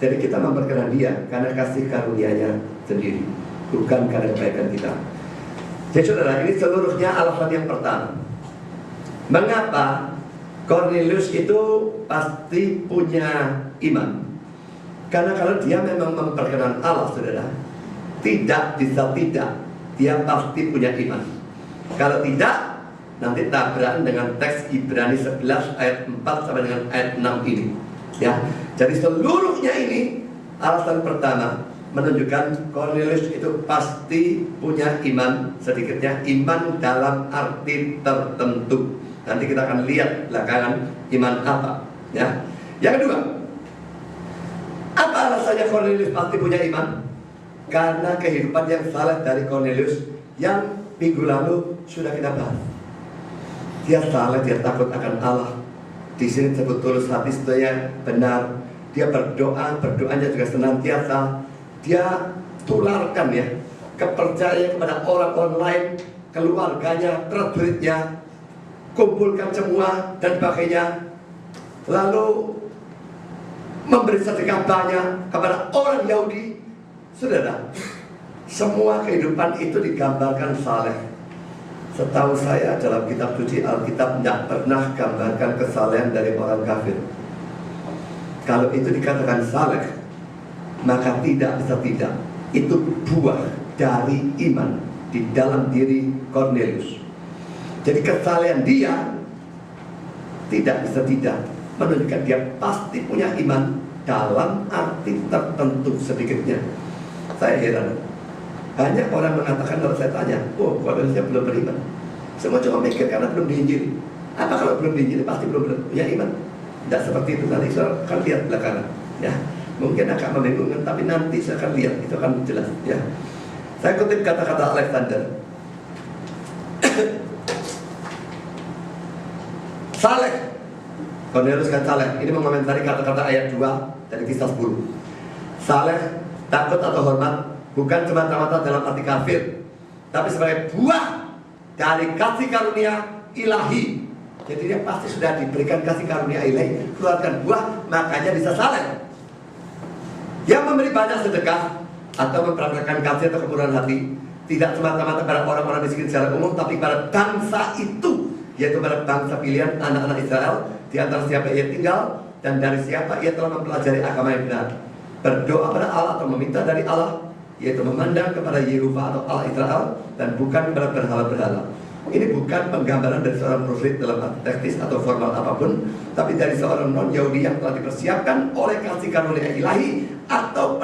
Jadi kita memperkenan Dia karena kasih karunia-Nya sendiri, bukan karena kebaikan kita. Jadi saudara, ini seluruhnya alasan yang pertama. Mengapa Cornelius itu pasti punya iman? Karena kalau dia memang memperkenan Allah, saudara, tidak bisa tidak, dia pasti punya iman. Kalau tidak, nanti tabrakan dengan teks Ibrani 11 ayat 4 sampai dengan ayat 6 ini. Ya, jadi seluruhnya ini alasan pertama menunjukkan Cornelius itu pasti punya iman, sedikitnya iman dalam arti tertentu. Nanti kita akan lihat belakangan iman apa. Ya, yang kedua, apa alasannya Cornelius pasti punya iman? Karena kehidupan yang saleh dari Cornelius yang minggu lalu sudah kita bahas. Dia saleh, dia takut akan Allah. Di sini disebut tulus hati, sebenarnya benar. Dia berdoa, berdoanya juga senantiasa. Dia tularkan ya kepercayaan kepada orang-orang lain, keluarganya, prajuritnya, kumpulkan semua dan sebagainya. Lalu memberi sedekah banyak kepada orang Yahudi. Saudara, semua kehidupan itu digambarkan saleh. Setahu saya dalam kitab suci Alkitab tidak pernah gambarkan kesalehan dari orang kafir. Kalau itu dikatakan saleh, maka tidak bisa tidak. Itu buah dari iman di dalam diri Cornelius. Jadi kesalehan dia tidak bisa tidak menunjukkan dia pasti punya iman dalam arti tertentu sedikitnya. Saya heran, banyak orang mengatakan kalau saya tanya, oh Corneliusnya belum beriman. Semua cuma mikir karena belum diinjili. Apa kalau belum diinjili pasti belum punya iman? Tidak seperti itu, nanti saya akan lihat belakangan. Ya, mungkin agak membingungkan, tapi nanti saya akan lihat, itu akan jelas. Ya, saya kutip kata-kata Alexander. Saleh, Cornelius kan saleh. Ini mengomentari kata-kata ayat 2 dari Kisah 10. Saleh, takut atau hormat bukan semata-mata dalam arti kafir, tapi sebagai buah dari kasih karunia ilahi Jadi dia pasti sudah diberikan kasih karunia ilahi, keluarkan buah, makanya bisa saleh. Yang memberi banyak sedekah atau mempraktekkan kasih atau kemurahan hati tidak semata-mata pada orang-orang miskin secara umum, tapi pada bangsa itu, yaitu pada bangsa pilihan anak-anak Israel, di antara siapa ia tinggal dan dari siapa ia telah mempelajari agama yang benar, berdoa pada Allah atau meminta dari Allah, yaitu memandang kepada Yehova atau Allah Israel dan bukan kepada berhala-berhala. Ini bukan penggambaran dari seorang proselyt dalam arti teknis atau formal apapun, tapi dari seorang non-Yahudi yang telah dipersiapkan oleh kasih karunia ilahi atau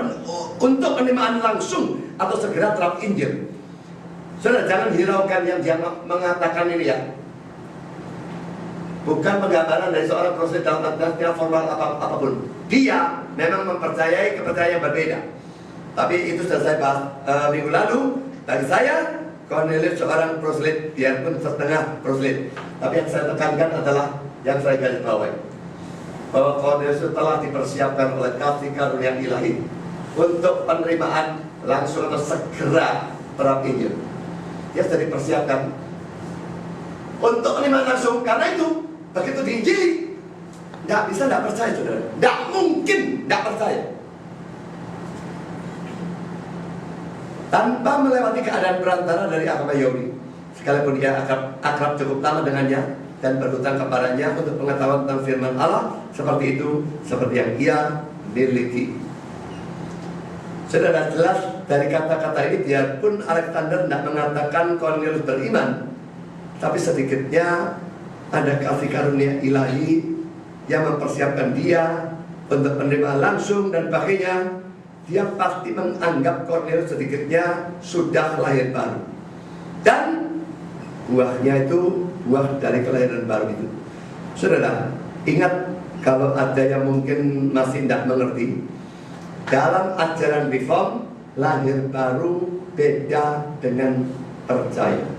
untuk penerimaan langsung atau segera terap Injil. Saudara, jangan hiraukan yang dia mengatakan ini ya. Bukan penggambaran dari seorang proselyt dalam arti formal apapun. Dia memang mempercayai kepercayaan yang berbeda. Tapi itu sudah saya bahas minggu lalu. Bagi saya, Cornelius seorang proselyt, biarpun setengah proselyt. Tapi yang saya tekankan adalah yang saya garis bawahi, bahwa Cornelius telah dipersiapkan oleh kasih karunia ilahi untuk penerimaan langsung atau segera terap Injil. Dia sudah dipersiapkan untuk penerimaan langsung. Karena itu begitu diinjili, tidak bisa tidak percaya, saudara. Tidak mungkin tidak percaya. Tanpa melewati keadaan perantara dari agama Yahudi, sekalipun ia akrab cukup lama dengannya dan berhutang kepadanya untuk pengetahuan tentang firman Allah, seperti itu, seperti yang ia miliki. Saudara, jelas dari kata-kata ini, biarpun Alexander tidak mengatakan Cornelius beriman, tapi sedikitnya ada kasih karunia ilahi yang mempersiapkan dia untuk penerimaan langsung dan baginya. Dia pasti menganggap Cornelius sedikitnya sudah lahir baru. Dan buahnya itu buah dari kelahiran baru itu. Saudara, ingat, kalau ada yang mungkin masih tidak mengerti, dalam ajaran Reform, lahir baru beda dengan percaya.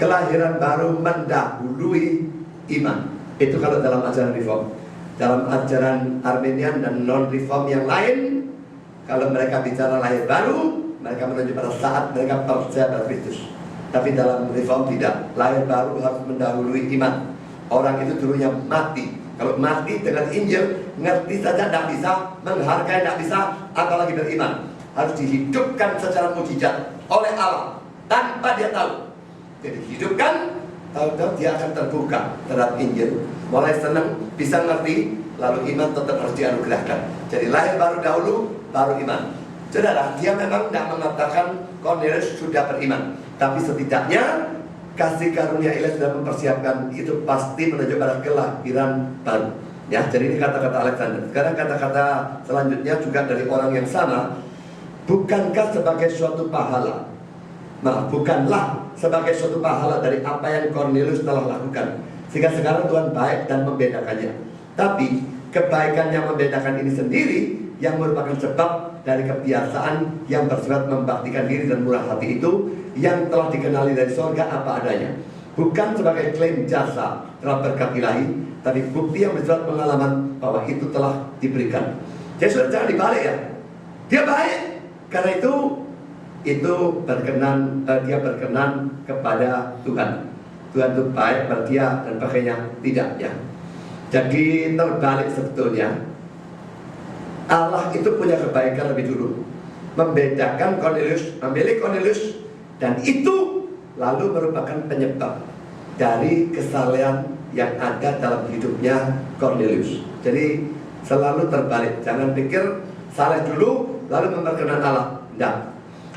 Kelahiran baru mendahului iman. Itu kalau dalam ajaran Reform. Dalam ajaran Arminian dan non-Reform yang lain, kalau mereka bicara lahir baru, mereka menuju pada saat mereka percaya pada Kristus. Tapi dalam Reform tidak. Lahir baru harus mendahului iman. Orang itu dulunya mati. Kalau mati dengan Injil, ngerti saja tidak bisa, menghargai tidak bisa, apalagi beriman. Harus dihidupkan secara mujizat oleh Allah tanpa dia tahu. Jadi hidupkan, tahu-tahu dia akan terbuka terhadap Injil. Mulai senang, bisa ngerti, lalu iman tetap harus dianugerahkan. Jadi lahir baru dahulu, baru iman. Saudara, dia memang tidak mengatakan Cornelius sudah beriman, tapi setidaknya kasih karunia ilahi sudah mempersiapkan itu pasti menuju pada kelahiran baru. Ya, jadi ini kata-kata Alexander. Sekarang kata-kata selanjutnya juga dari orang yang sama. Bukankah sebagai suatu pahala? Nah, bukanlah sebagai suatu pahala dari apa yang Cornelius telah lakukan, sehingga sekarang Tuhan baik dan membedakannya. Tapi kebaikan yang membedakan ini sendiri yang merupakan sebab dari kebiasaan yang bersifat membaktikan diri dan murah hati itu yang telah dikenali dari surga apa adanya. Bukan sebagai klaim jasa terhadap berkat ilahi, tapi bukti yang bersifat pengalaman bahwa itu telah diberikan. Jadi sudah jangan dibalik ya. Dia baik, karena itu berkenan, dia berkenan kepada Tuhan. Tuhan itu baik pada dia dan pakainya tidak ya. Jadi terbalik sebetulnya. Allah itu punya kebaikan lebih dulu, membedakan Cornelius, memilih Cornelius, dan itu lalu merupakan penyebab dari kesalehan yang ada dalam hidupnya Cornelius. Jadi selalu terbalik. Jangan pikir saleh dulu lalu memperkenan Allah. Tidak.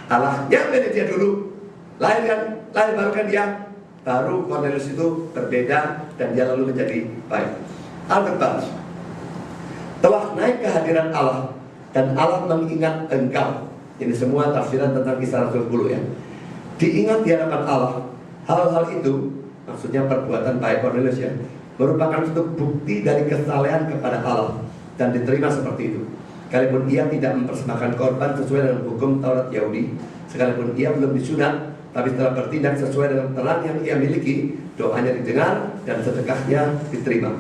Allah yang milih dia dulu, lahir barukan dia, baru Cornelius itu berbeda dan dia lalu menjadi baik. Albert Barnes, telah naik kehadiran Allah dan Allah mengingat engkau. Ini semua tafsiran tentang Kisah Rasul 10 ya. Diingat di hadapan Allah. Hal-hal itu, maksudnya perbuatan baik Cornelius ya, merupakan suatu bukti dari kesalehan kepada Allah dan diterima seperti itu. Sekalipun ia tidak mempersembahkan korban sesuai dengan hukum Taurat Yahudi, sekalipun ia belum disunat, tapi setelah bertindak sesuai dengan terang yang ia miliki, doanya didengar dan sedekahnya diterima.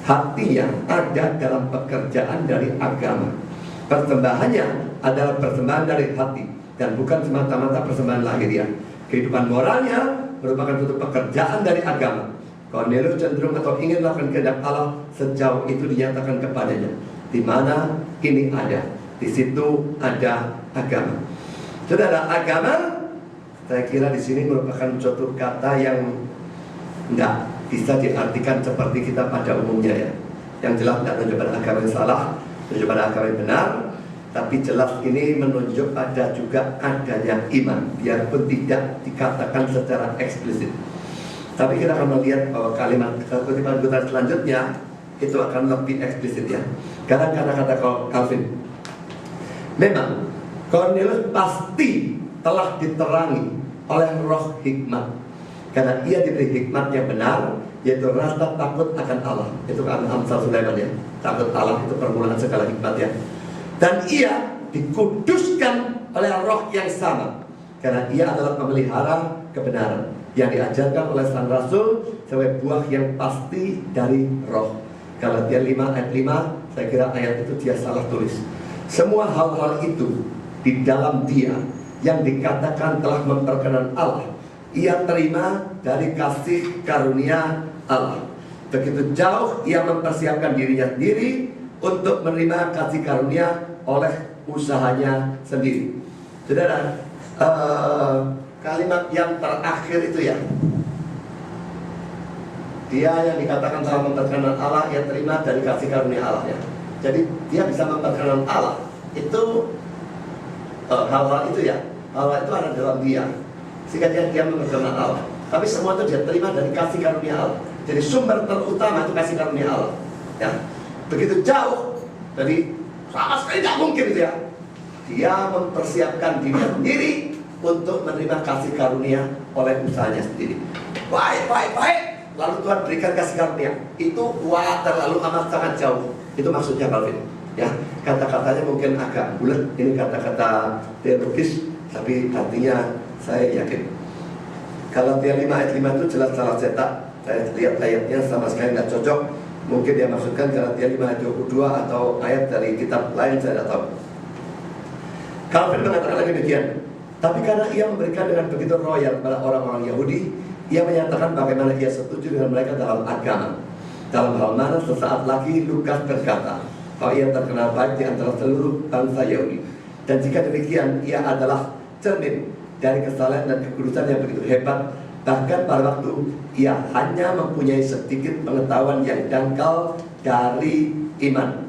Hatinya ada dalam pekerjaan dari agama. Persembahannya adalah persembahan dari hati dan bukan semata-mata persembahan lahiriah. Kehidupan moralnya merupakan suatu pekerjaan dari agama. Cornelius cenderung atau ingin melakukan kehendak Allah sejauh itu dinyatakan kepadanya. Di mana ini ada, di situ ada agama. Saudara, agama saya kira di sini merupakan suatu kata yang tidak bisa diartikan seperti kita pada umumnya ya. Yang jelas tidak menunjuk pada agama yang salah, menunjuk pada agama yang benar, tapi jelas ini menunjuk pada juga adanya iman, biarpun tidak dikatakan secara eksplisit. Tapi kita akan melihat bahwa kalimat kutipan selanjutnya itu akan lebih eksplisit ya. Karena kata-kata Calvin, memang Cornelius pasti telah diterangi oleh roh hikmat, karena ia diberi hikmat yang benar, yaitu rasa takut akan Allah. Itu kan Amsal Sulaiman ya. Takut Allah itu permulaan segala hikmat ya. Dan ia dikuduskan oleh roh yang sama, karena ia adalah pemelihara kebenaran yang diajarkan oleh sang rasul sebagai buah yang pasti dari roh. Galatia 5 ayat 5, saya kira ayat itu dia salah tulis. Semua hal-hal itu di dalam dia yang dikatakan telah memperkenan Allah, ia terima dari kasih karunia Allah. Begitu jauh ia mempersiapkan dirinya sendiri untuk menerima kasih karunia oleh usahanya sendiri. Saudara, kalimat yang terakhir itu ya, dia yang dikatakan telah memperkenan Allah, ia terima dari kasih karunia Allah ya. Jadi dia bisa memperkenan Allah. Itu hal-hal itu ya, hal-hal itu ada dalam dia, sehingga dia memperkenan Allah. Tapi semua itu dia terima dari kasih karunia Allah. Jadi sumber terutama itu kasih karunia Allah ya. Begitu jauh, jadi sama sekali tidak mungkin itu ya. Dia mempersiapkan dirinya sendiri untuk menerima kasih karunia oleh usahanya sendiri. Baik. Lalu Tuhan berikan kasih karunia. Itu terlalu amat sangat jauh. Itu maksudnya Calvin. Ya, kata-katanya mungkin agak bulat. Ini kata-kata teologis, tapi artinya saya yakin. Galatia 5 ayat 5 itu jelas salah cetak. Saya lihat ayatnya sama sekali tidak cocok. Mungkin dia maksudkan Galatia 5 ayat 22 atau ayat dari kitab lain, saya tidak tahu. Calvin mengatakan lagi demikian. Tapi karena ia memberikan dengan begitu royal kepada orang-orang Yahudi, ia menyatakan bagaimana ia setuju dengan mereka dalam agama. Dalam hal mana sesaat lagi Lukas berkata bahwa ia terkenal baik di antara seluruh bangsa Yahudi. Dan jika demikian, ia adalah cermin dari kesalahan dan kekudusan yang begitu hebat. Bahkan pada waktu ia hanya mempunyai sedikit pengetahuan yang dangkal dari iman.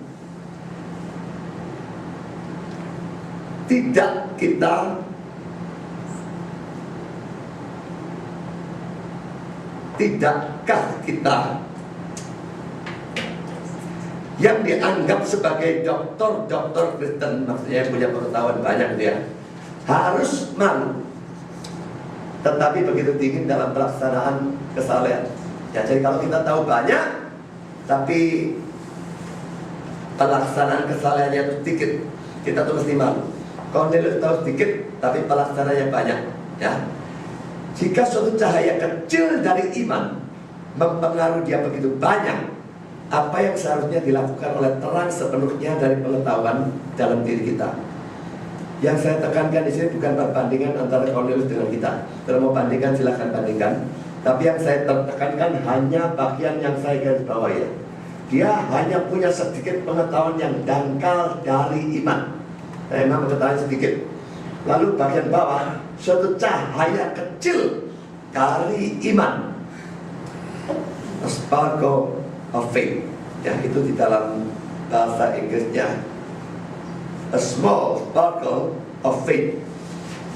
Tidakkah kita yang dianggap sebagai dokter Kristen, maksudnya yang punya pengetahuan banyak dia, harus malu, tetapi begitu dingin dalam pelaksanaan kesalehan ya. Jadi kalau kita tahu banyak tapi pelaksanaan kesalehannya itu sedikit, kita tuh mesti malu. Cornelius tahu sedikit tapi pelaksanaannya banyak ya. Jika suatu cahaya kecil dari iman mempengaruhi dia begitu banyak, apa yang seharusnya dilakukan oleh terang sepenuhnya dari pengetahuan dalam diri kita? Yang saya tekankan di sini bukan perbandingan antara Cornelius dengan kita. Kalau mau bandingkan silahkan bandingkan. Tapi yang saya tekankan hanya bagian yang saya garis bawahi ya. Dia hanya punya sedikit pengetahuan yang dangkal dari iman. Memang pengetahuan sedikit. Lalu bagian bawah, suatu cahaya kecil dari iman, a sparkle of faith ya, itu di dalam bahasa Inggrisnya a small sparkle of faith.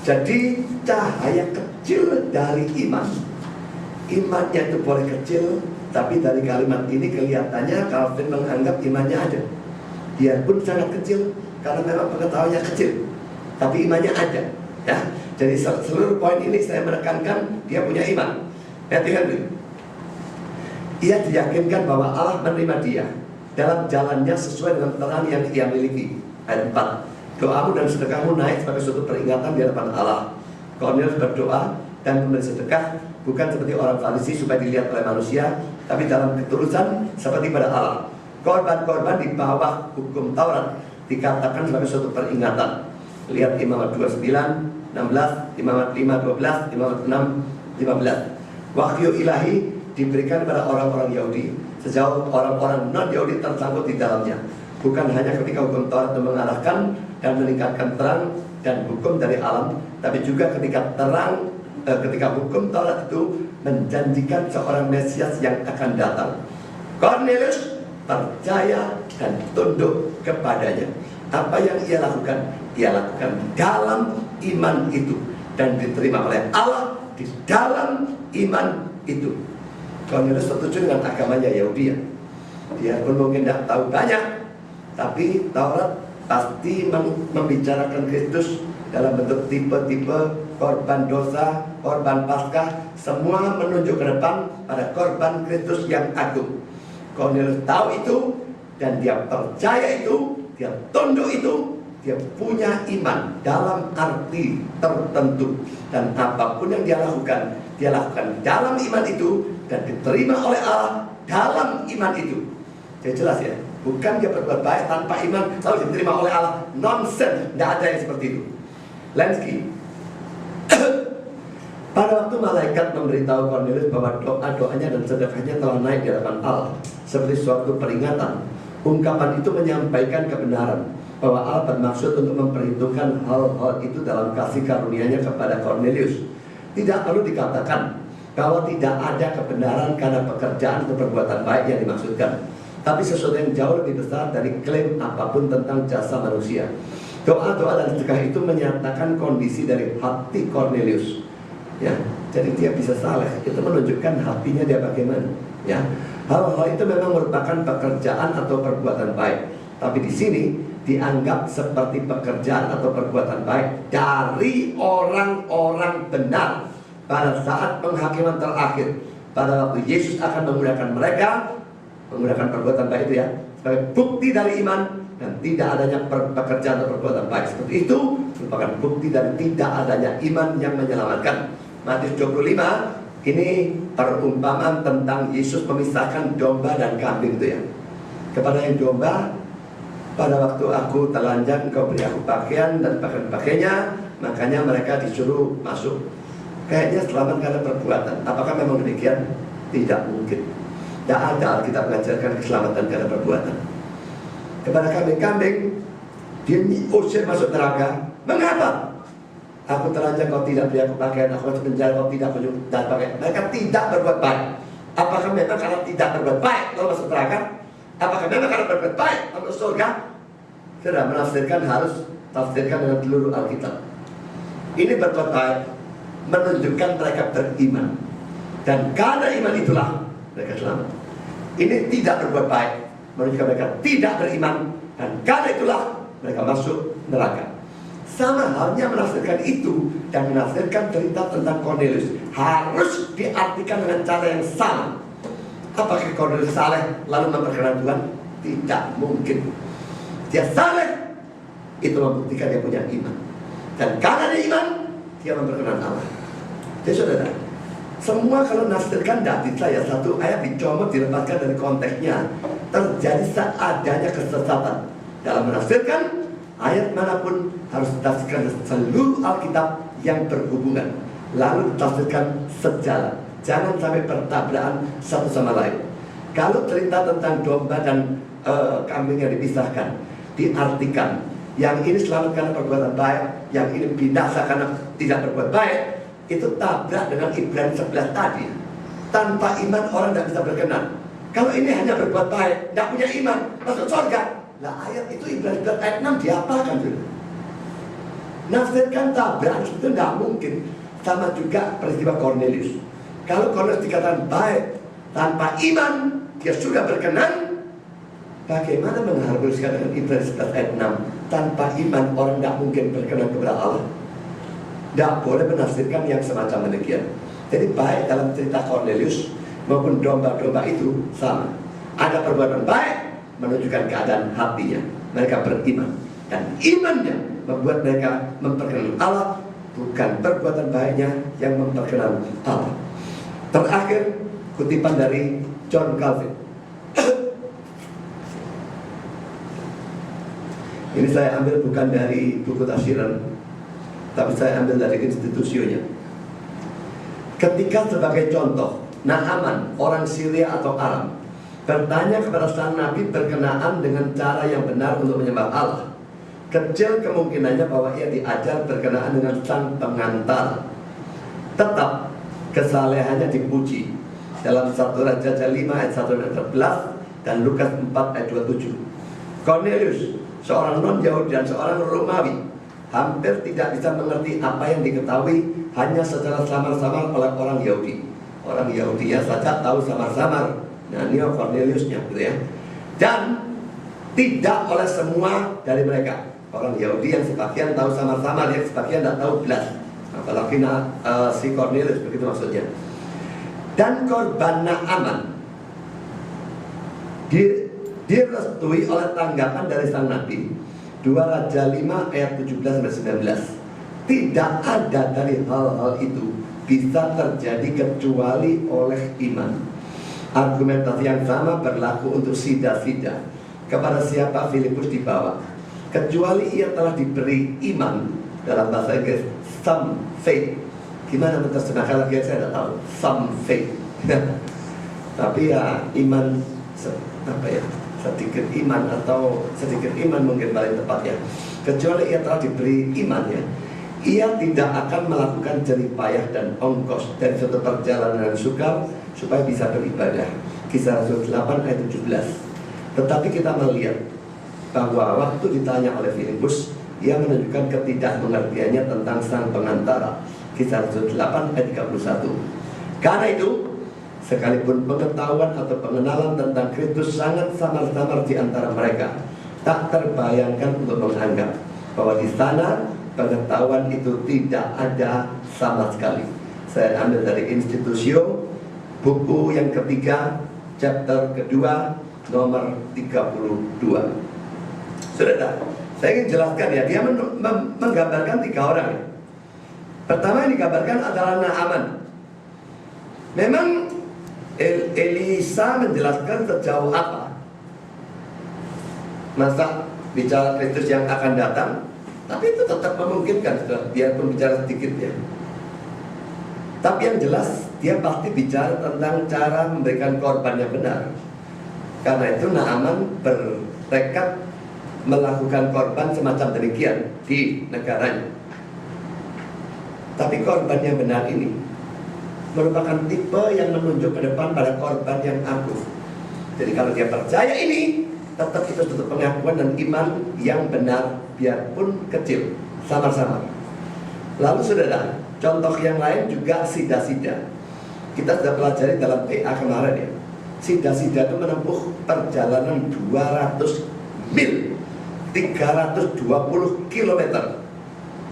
Jadi cahaya kecil dari iman. Imannya itu boleh kecil, tapi dari kalimat ini kelihatannya Calvin menganggap imannya ada. Dia pun sangat kecil karena memang pengetahuannya kecil, tapi imannya ada ya. Jadi seluruh poin ini saya menekankan dia punya iman. Lihat, ia diyakinkan bahwa Allah menerima dia dalam jalannya sesuai dengan terang yang ia miliki. Ayat 4, doamu dan sedekahmu naik sebagai suatu peringatan di hadapan Allah. Cornelius berdoa dan memberi sedekah bukan seperti orang Farisi supaya dilihat oleh manusia, tapi dalam ketulusan seperti pada Allah. Korban-korban di bawah hukum Taurat dikatakan sebagai suatu peringatan. Lihat Imamat 29, 16, Imamat 5, 12, Imamat 6, 15. Wahyu ilahi diberikan kepada orang-orang Yahudi sejauh orang-orang non-Yahudi tersangkut di dalamnya. Bukan hanya ketika hukum Taurat itu mengarahkan dan meningkatkan terang dan hukum dari alam, tapi juga ketika hukum Taurat itu menjanjikan seorang Mesias yang akan datang. Cornelius percaya dan tunduk kepadanya. Apa yang ia lakukan? Ia lakukan dalam iman itu dan diterima oleh Allah di dalam iman itu. Cornelius setuju dengan agamanya Yahudi. Dia pun mungkin tidak tahu banyak, tapi Taurat pasti membicarakan Kristus dalam bentuk tipe-tipe korban dosa, korban Paskah, semua menunjuk ke depan pada korban Kristus yang agung. Cornelius tahu itu dan dia percaya itu, dia tunduk itu, dia punya iman dalam arti tertentu, dan apapun yang dia lakukan dalam iman itu dan diterima oleh Allah dalam iman itu. Jadi jelas ya, bukan dia berbuat baik tanpa iman lalu diterima oleh Allah. Nonsense, tidak ada yang seperti itu. Lansky. Pada waktu malaikat memberitahu Cornelius bahwa doa-doanya dan sedekahnya telah naik di hadapan Allah seperti suatu peringatan, ungkapan itu menyampaikan kebenaran bahwa Allah bermaksud untuk memperhitungkan hal-hal itu dalam kasih karunia-Nya kepada Cornelius. Tidak perlu dikatakan bahwa tidak ada kebenaran karena pekerjaan atau perbuatan baik yang dimaksudkan, tapi sesuatu yang jauh lebih besar dari klaim apapun tentang jasa manusia. Doa-doa dan sedekah itu menyatakan kondisi dari hati Cornelius. Ya, jadi dia bisa saleh, itu menunjukkan hatinya dia bagaimana. Ya, hal-hal itu memang merupakan pekerjaan atau perbuatan baik, tapi di sini dianggap seperti pekerjaan atau perbuatan baik dari orang-orang benar pada saat penghakiman terakhir, pada waktu Yesus akan menggunakan mereka, menggunakan perbuatan baik itu ya sebagai bukti dari iman, dan tidak adanya pekerjaan atau perbuatan baik seperti itu merupakan bukti dari tidak adanya iman yang menyelamatkan. Matius 25 ini perumpamaan tentang Yesus memisahkan domba dan kambing itu ya. Kepada yang domba, pada waktu aku telanjang kau beri aku pakaian dan pakaian-pakaiannya, makanya mereka disuruh masuk. Kayaknya selamat karena perbuatan. Apakah memang demikian? Tidak mungkin. Tidak ada Alkitab mengajarkan keselamatan karena perbuatan. Kepada kambing-kambing, dia usir masuk neraka. Mengapa? Aku telanjang kau tidak beri aku pakaian, aku masuk penjara kau tidak kunjung dan pakaian. Mereka tidak berbuat baik. Apakah memang karena tidak berbuat baik lalu masuk neraka? Apakah memang karena berbuat baik masuk surga? Sudah menafsirkan, harus tafsirkan dengan seluruh Alkitab. Ini berbuat baik menunjukkan mereka beriman, dan karena iman itulah mereka selamat. Ini tidak berbuat baik menunjukkan mereka tidak beriman, dan karena itulah mereka masuk neraka. Sama halnya menafsirkan itu dan menafsirkan cerita tentang Cornelius harus diartikan dengan cara yang sama. Apakah Cornelius saleh lalu memperkenan Tuhan? Tidak mungkin. Dia saleh, itu membuktikan dia punya iman, dan karena dia iman, dia memperkenan Allah. Jadi saudara, semua kalau nafsirkan tidak bisa ya, satu ayat dicomot dilepaskan dari konteksnya, terjadi seadanya kesesatan dalam menafsirkan. Ayat manapun harus ditafsirkan seluruh Alkitab yang berhubungan, lalu ditafsirkan sejalan. Jangan sampai bertabrakan satu sama lain. Kalau cerita tentang domba dan kambing yang dipisahkan, diartikan yang ini selamat karena perbuatan baik, yang ini binasa karena tidak berbuat baik, itu tabrak dengan Ibrani 11 tadi. Tanpa iman orang tidak bisa berkenan. Kalau ini hanya berbuat baik, tidak punya iman, masuk surga. Nah ayat itu Ibrani 11 ayat 6 diapakan dulu? Nafsirkan tabrak itu tidak mungkin. Sama juga peristiwa Cornelius. Kalau Cornelius dikatakan baik tanpa iman, dia sudah berkenan. Bagaimana mengharmoniskan dengan Ibrani 11 ayat 6? Tanpa iman orang tidak mungkin berkenan kepada Allah. Tidak boleh menafsirkan yang semacam demikian. Jadi baik dalam cerita Cornelius maupun domba-domba itu sama. Ada perbuatan baik menunjukkan keadaan hatinya, mereka beriman, dan imannya membuat mereka memperkenalkan Allah, bukan perbuatan baiknya yang memperkenalkan Allah. Terakhir, kutipan dari John Calvin. Ini saya ambil bukan dari buku tafsiran, tapi saya ambil dari institusinya. Ketika sebagai contoh Naaman, orang Syria atau Aram, bertanya kepada sang nabi berkenaan dengan cara yang benar untuk menyembah Allah. Kecil kemungkinannya bahwa ia diajar berkenaan dengan sang pengantar. Tetap kesalehannya dipuji dalam 1 Raja 5 ayat 1-11 dan Lukas 4 ayat 27. Cornelius, seorang non-Yahudi dan seorang Romawi, hampir tidak bisa mengerti apa yang diketahui hanya secara samar-samar oleh orang Yahudi. Orang Yahudi ya saja tahu samar-samar. Nah, ini Corneliusnya gitu ya. Dan tidak oleh semua dari mereka. Orang Yahudi yang sebagian tahu samar-samar, yang sebagian tidak tahu belas. Apalagi si Cornelius, begitu maksudnya. Dan korban Naaman direstui oleh tanggapan dari sang nabi 2 Raja 5 ayat 17-19. Tidak ada dari hal-hal itu bisa terjadi kecuali oleh iman. Argumentasi yang sama berlaku untuk Sida-Sida. Kepada siapa Filipus dibawa, kecuali ia telah diberi iman. Dalam bahasa Inggris some faith. Gimana menerjemahkan lagi saya tidak tahu. Some faith. Tapi ya iman sedikit iman atau sedikit iman mungkin paling tepat ya. Kecuali ia telah diberi iman ya, ia tidak akan melakukan jerih payah dan ongkos dari suatu perjalanan sukar supaya bisa beribadah. Kisah Rasul 8 ayat 17. Tetapi kita melihat bahwa waktu ditanya oleh Filipus, ia menunjukkan ketidakmengertiannya tentang sang pengantara. Kisah Rasul 8 ayat 31. Karena itu, sekalipun pengetahuan atau pengenalan tentang Kristus sangat samar-samar di antara mereka, tak terbayangkan untuk menganggap bahwa di sana pengetahuan itu tidak ada sama sekali. Saya ambil dari Institusio, buku yang ketiga, chapter kedua, nomor 32. Saudara, saya ingin jelaskan ya, dia menggambarkan 3 orang ya. Pertama yang digambarkan adalah Naaman. Memang Elisa menjelaskan sejauh apa masa bicara Kristus yang akan datang, tapi itu tetap memungkinkan, biarpun bicara sedikit ya. Tapi yang jelas dia pasti bicara tentang cara memberikan korban yang benar. Karena itu Naaman bertekad melakukan korban semacam demikian di negaranya. Tapi korban yang benar ini merupakan tipe yang menunjuk ke depan pada korban yang agung. Jadi kalau dia percaya ini, tetap itu suatu pengakuan dan iman yang benar, biarpun kecil, sama-sama. Lalu saudara, contoh yang lain juga Sida-Sida. Kita sudah pelajari dalam PA kemarin ya. Sida-Sida itu menempuh perjalanan 200 mil, 320 km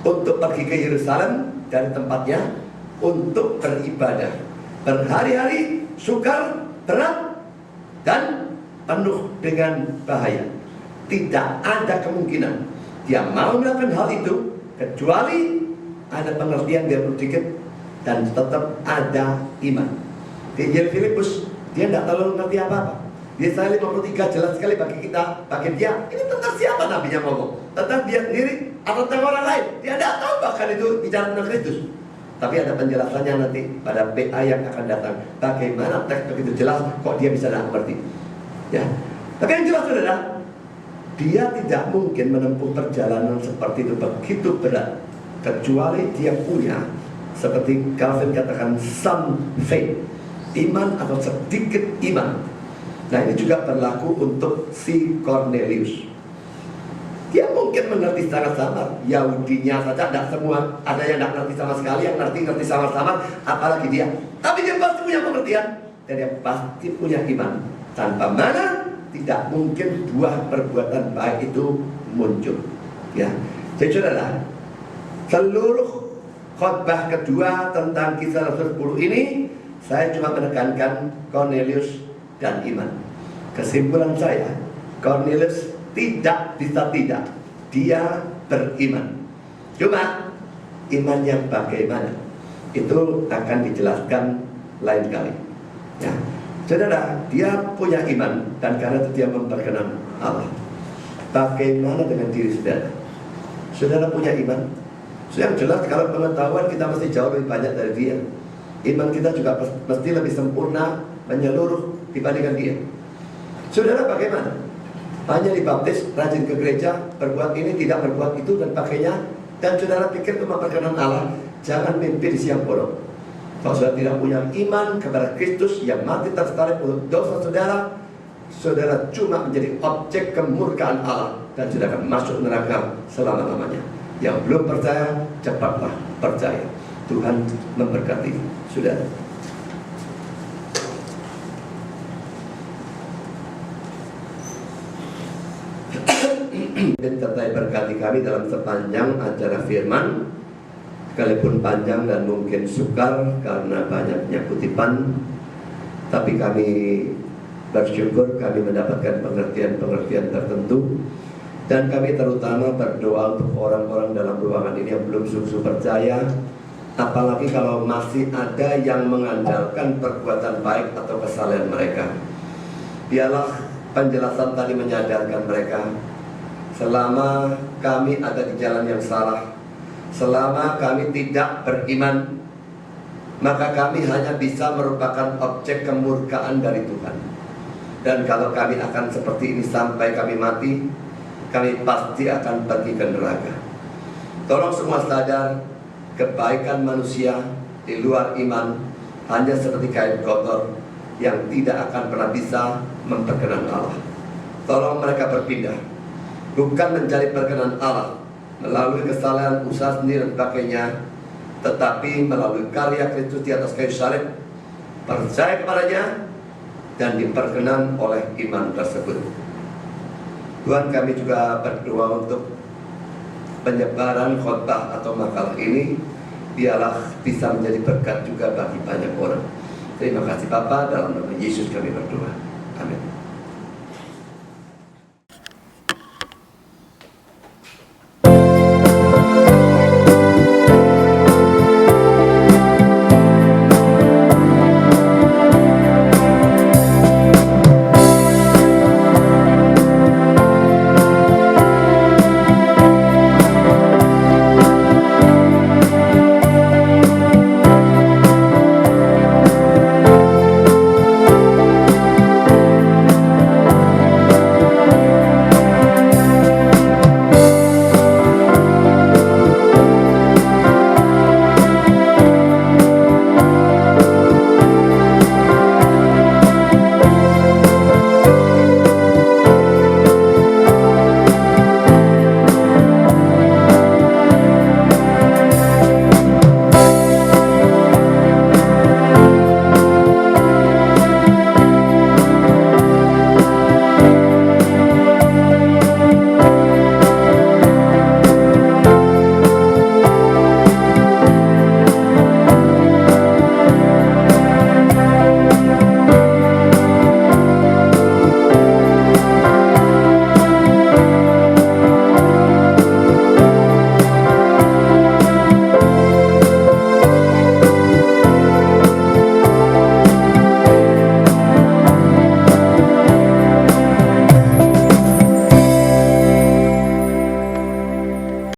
untuk pergi ke Yerusalem dari tempatnya untuk beribadah. Berhari-hari, sukar, berat, dan penuh dengan bahaya. Tidak ada kemungkinan dia mau melakukan hal itu kecuali ada pengertian dia sedikit dan tetap ada iman. Di Injil Filipus dia tidak terlalu ngerti apa-apa. Yesaya 53 jelas sekali bagi kita, bagi dia ini tentang siapa nabinya ngomong, tentang dia sendiri atau tentang orang lain. Dia tidak tahu bahkan itu bicara tentang Kristus. Tapi ada penjelasannya nanti pada PA yang akan datang. Bagaimana teks begitu jelas kok dia bisa tidak mengerti ya. Tapi yang jelas saudara, dia tidak mungkin menempuh perjalanan seperti itu begitu berat kecuali dia punya, seperti Calvin katakan, some faith, iman atau sedikit iman. Nah ini juga berlaku untuk si Cornelius. Dia mungkin mengerti secara samar, Yahudinya saja tidak semua, ada yang tidak ngerti sama sekali, yang ngerti sama-sama, apalagi dia. Tapi dia pasti punya pengertian dan dia pasti punya iman. Tanpa mana tidak mungkin buah perbuatan baik itu muncul. Ya, jadi saudara, seluruh khotbah kedua tentang kisah Rasul 10 ini saya cuma menekankan Cornelius dan iman. Kesimpulan saya, Cornelius tidak bisa tidak, dia beriman. Cuma iman yang bagaimana itu akan dijelaskan lain kali ya. Saudara, dia punya iman dan karena itu dia memperkenan Allah. Bagaimana dengan diri saudara? Saudara punya iman? Yang jelas kalau pengetahuan kita mesti jauh lebih banyak dari dia. iman kita juga mesti lebih sempurna, menyeluruh dibandingkan dia. Saudara bagaimana? Hanya dibaptis, rajin ke gereja, berbuat ini, tidak berbuat itu, dan pakainya, dan saudara pikir itu memperkenan Allah. Jangan mimpi di siang bolong. Kalau saudara tidak punya iman kepada Kristus yang mati tersalib untuk dosa saudara, saudara cuma menjadi objek kemurkaan Allah, dan saudara akan masuk neraka selama-lamanya. Yang belum percaya, cepatlah percaya. Tuhan memberkati saudara. Dan sertai berkati kami dalam sepanjang acara firman, sekalipun panjang dan mungkin sukar karena banyaknya kutipan, tapi kami bersyukur kami mendapatkan pengertian-pengertian tertentu. Dan kami terutama berdoa untuk orang-orang dalam ruangan ini yang belum sungguh percaya, apalagi kalau masih ada yang mengandalkan perbuatan baik atau kesalahan mereka. Biarlah penjelasan tadi menyadarkan mereka, selama kami ada di jalan yang salah, selama kami tidak beriman, maka kami hanya bisa merupakan objek kemurkaan dari Tuhan. Dan kalau kami akan seperti ini sampai kami mati, kami pasti akan pergi ke neraka. Tolong semua sadar, kebaikan manusia di luar iman hanya seperti kain kotor yang tidak akan pernah bisa memperkenan Allah. Tolong mereka berpindah, bukan mencari perkenan Allah melalui kesalahan usaha sendiri dan sebagainya, tetapi melalui karya Kristus di atas kayu salib, percaya kepadanya dan diperkenan oleh iman tersebut. Tuhan, kami juga berdoa untuk penyebaran khotbah atau makalah ini, biarlah bisa menjadi berkat juga bagi banyak orang. Terima kasih Bapa, dalam nama Yesus kami berdoa. Amin.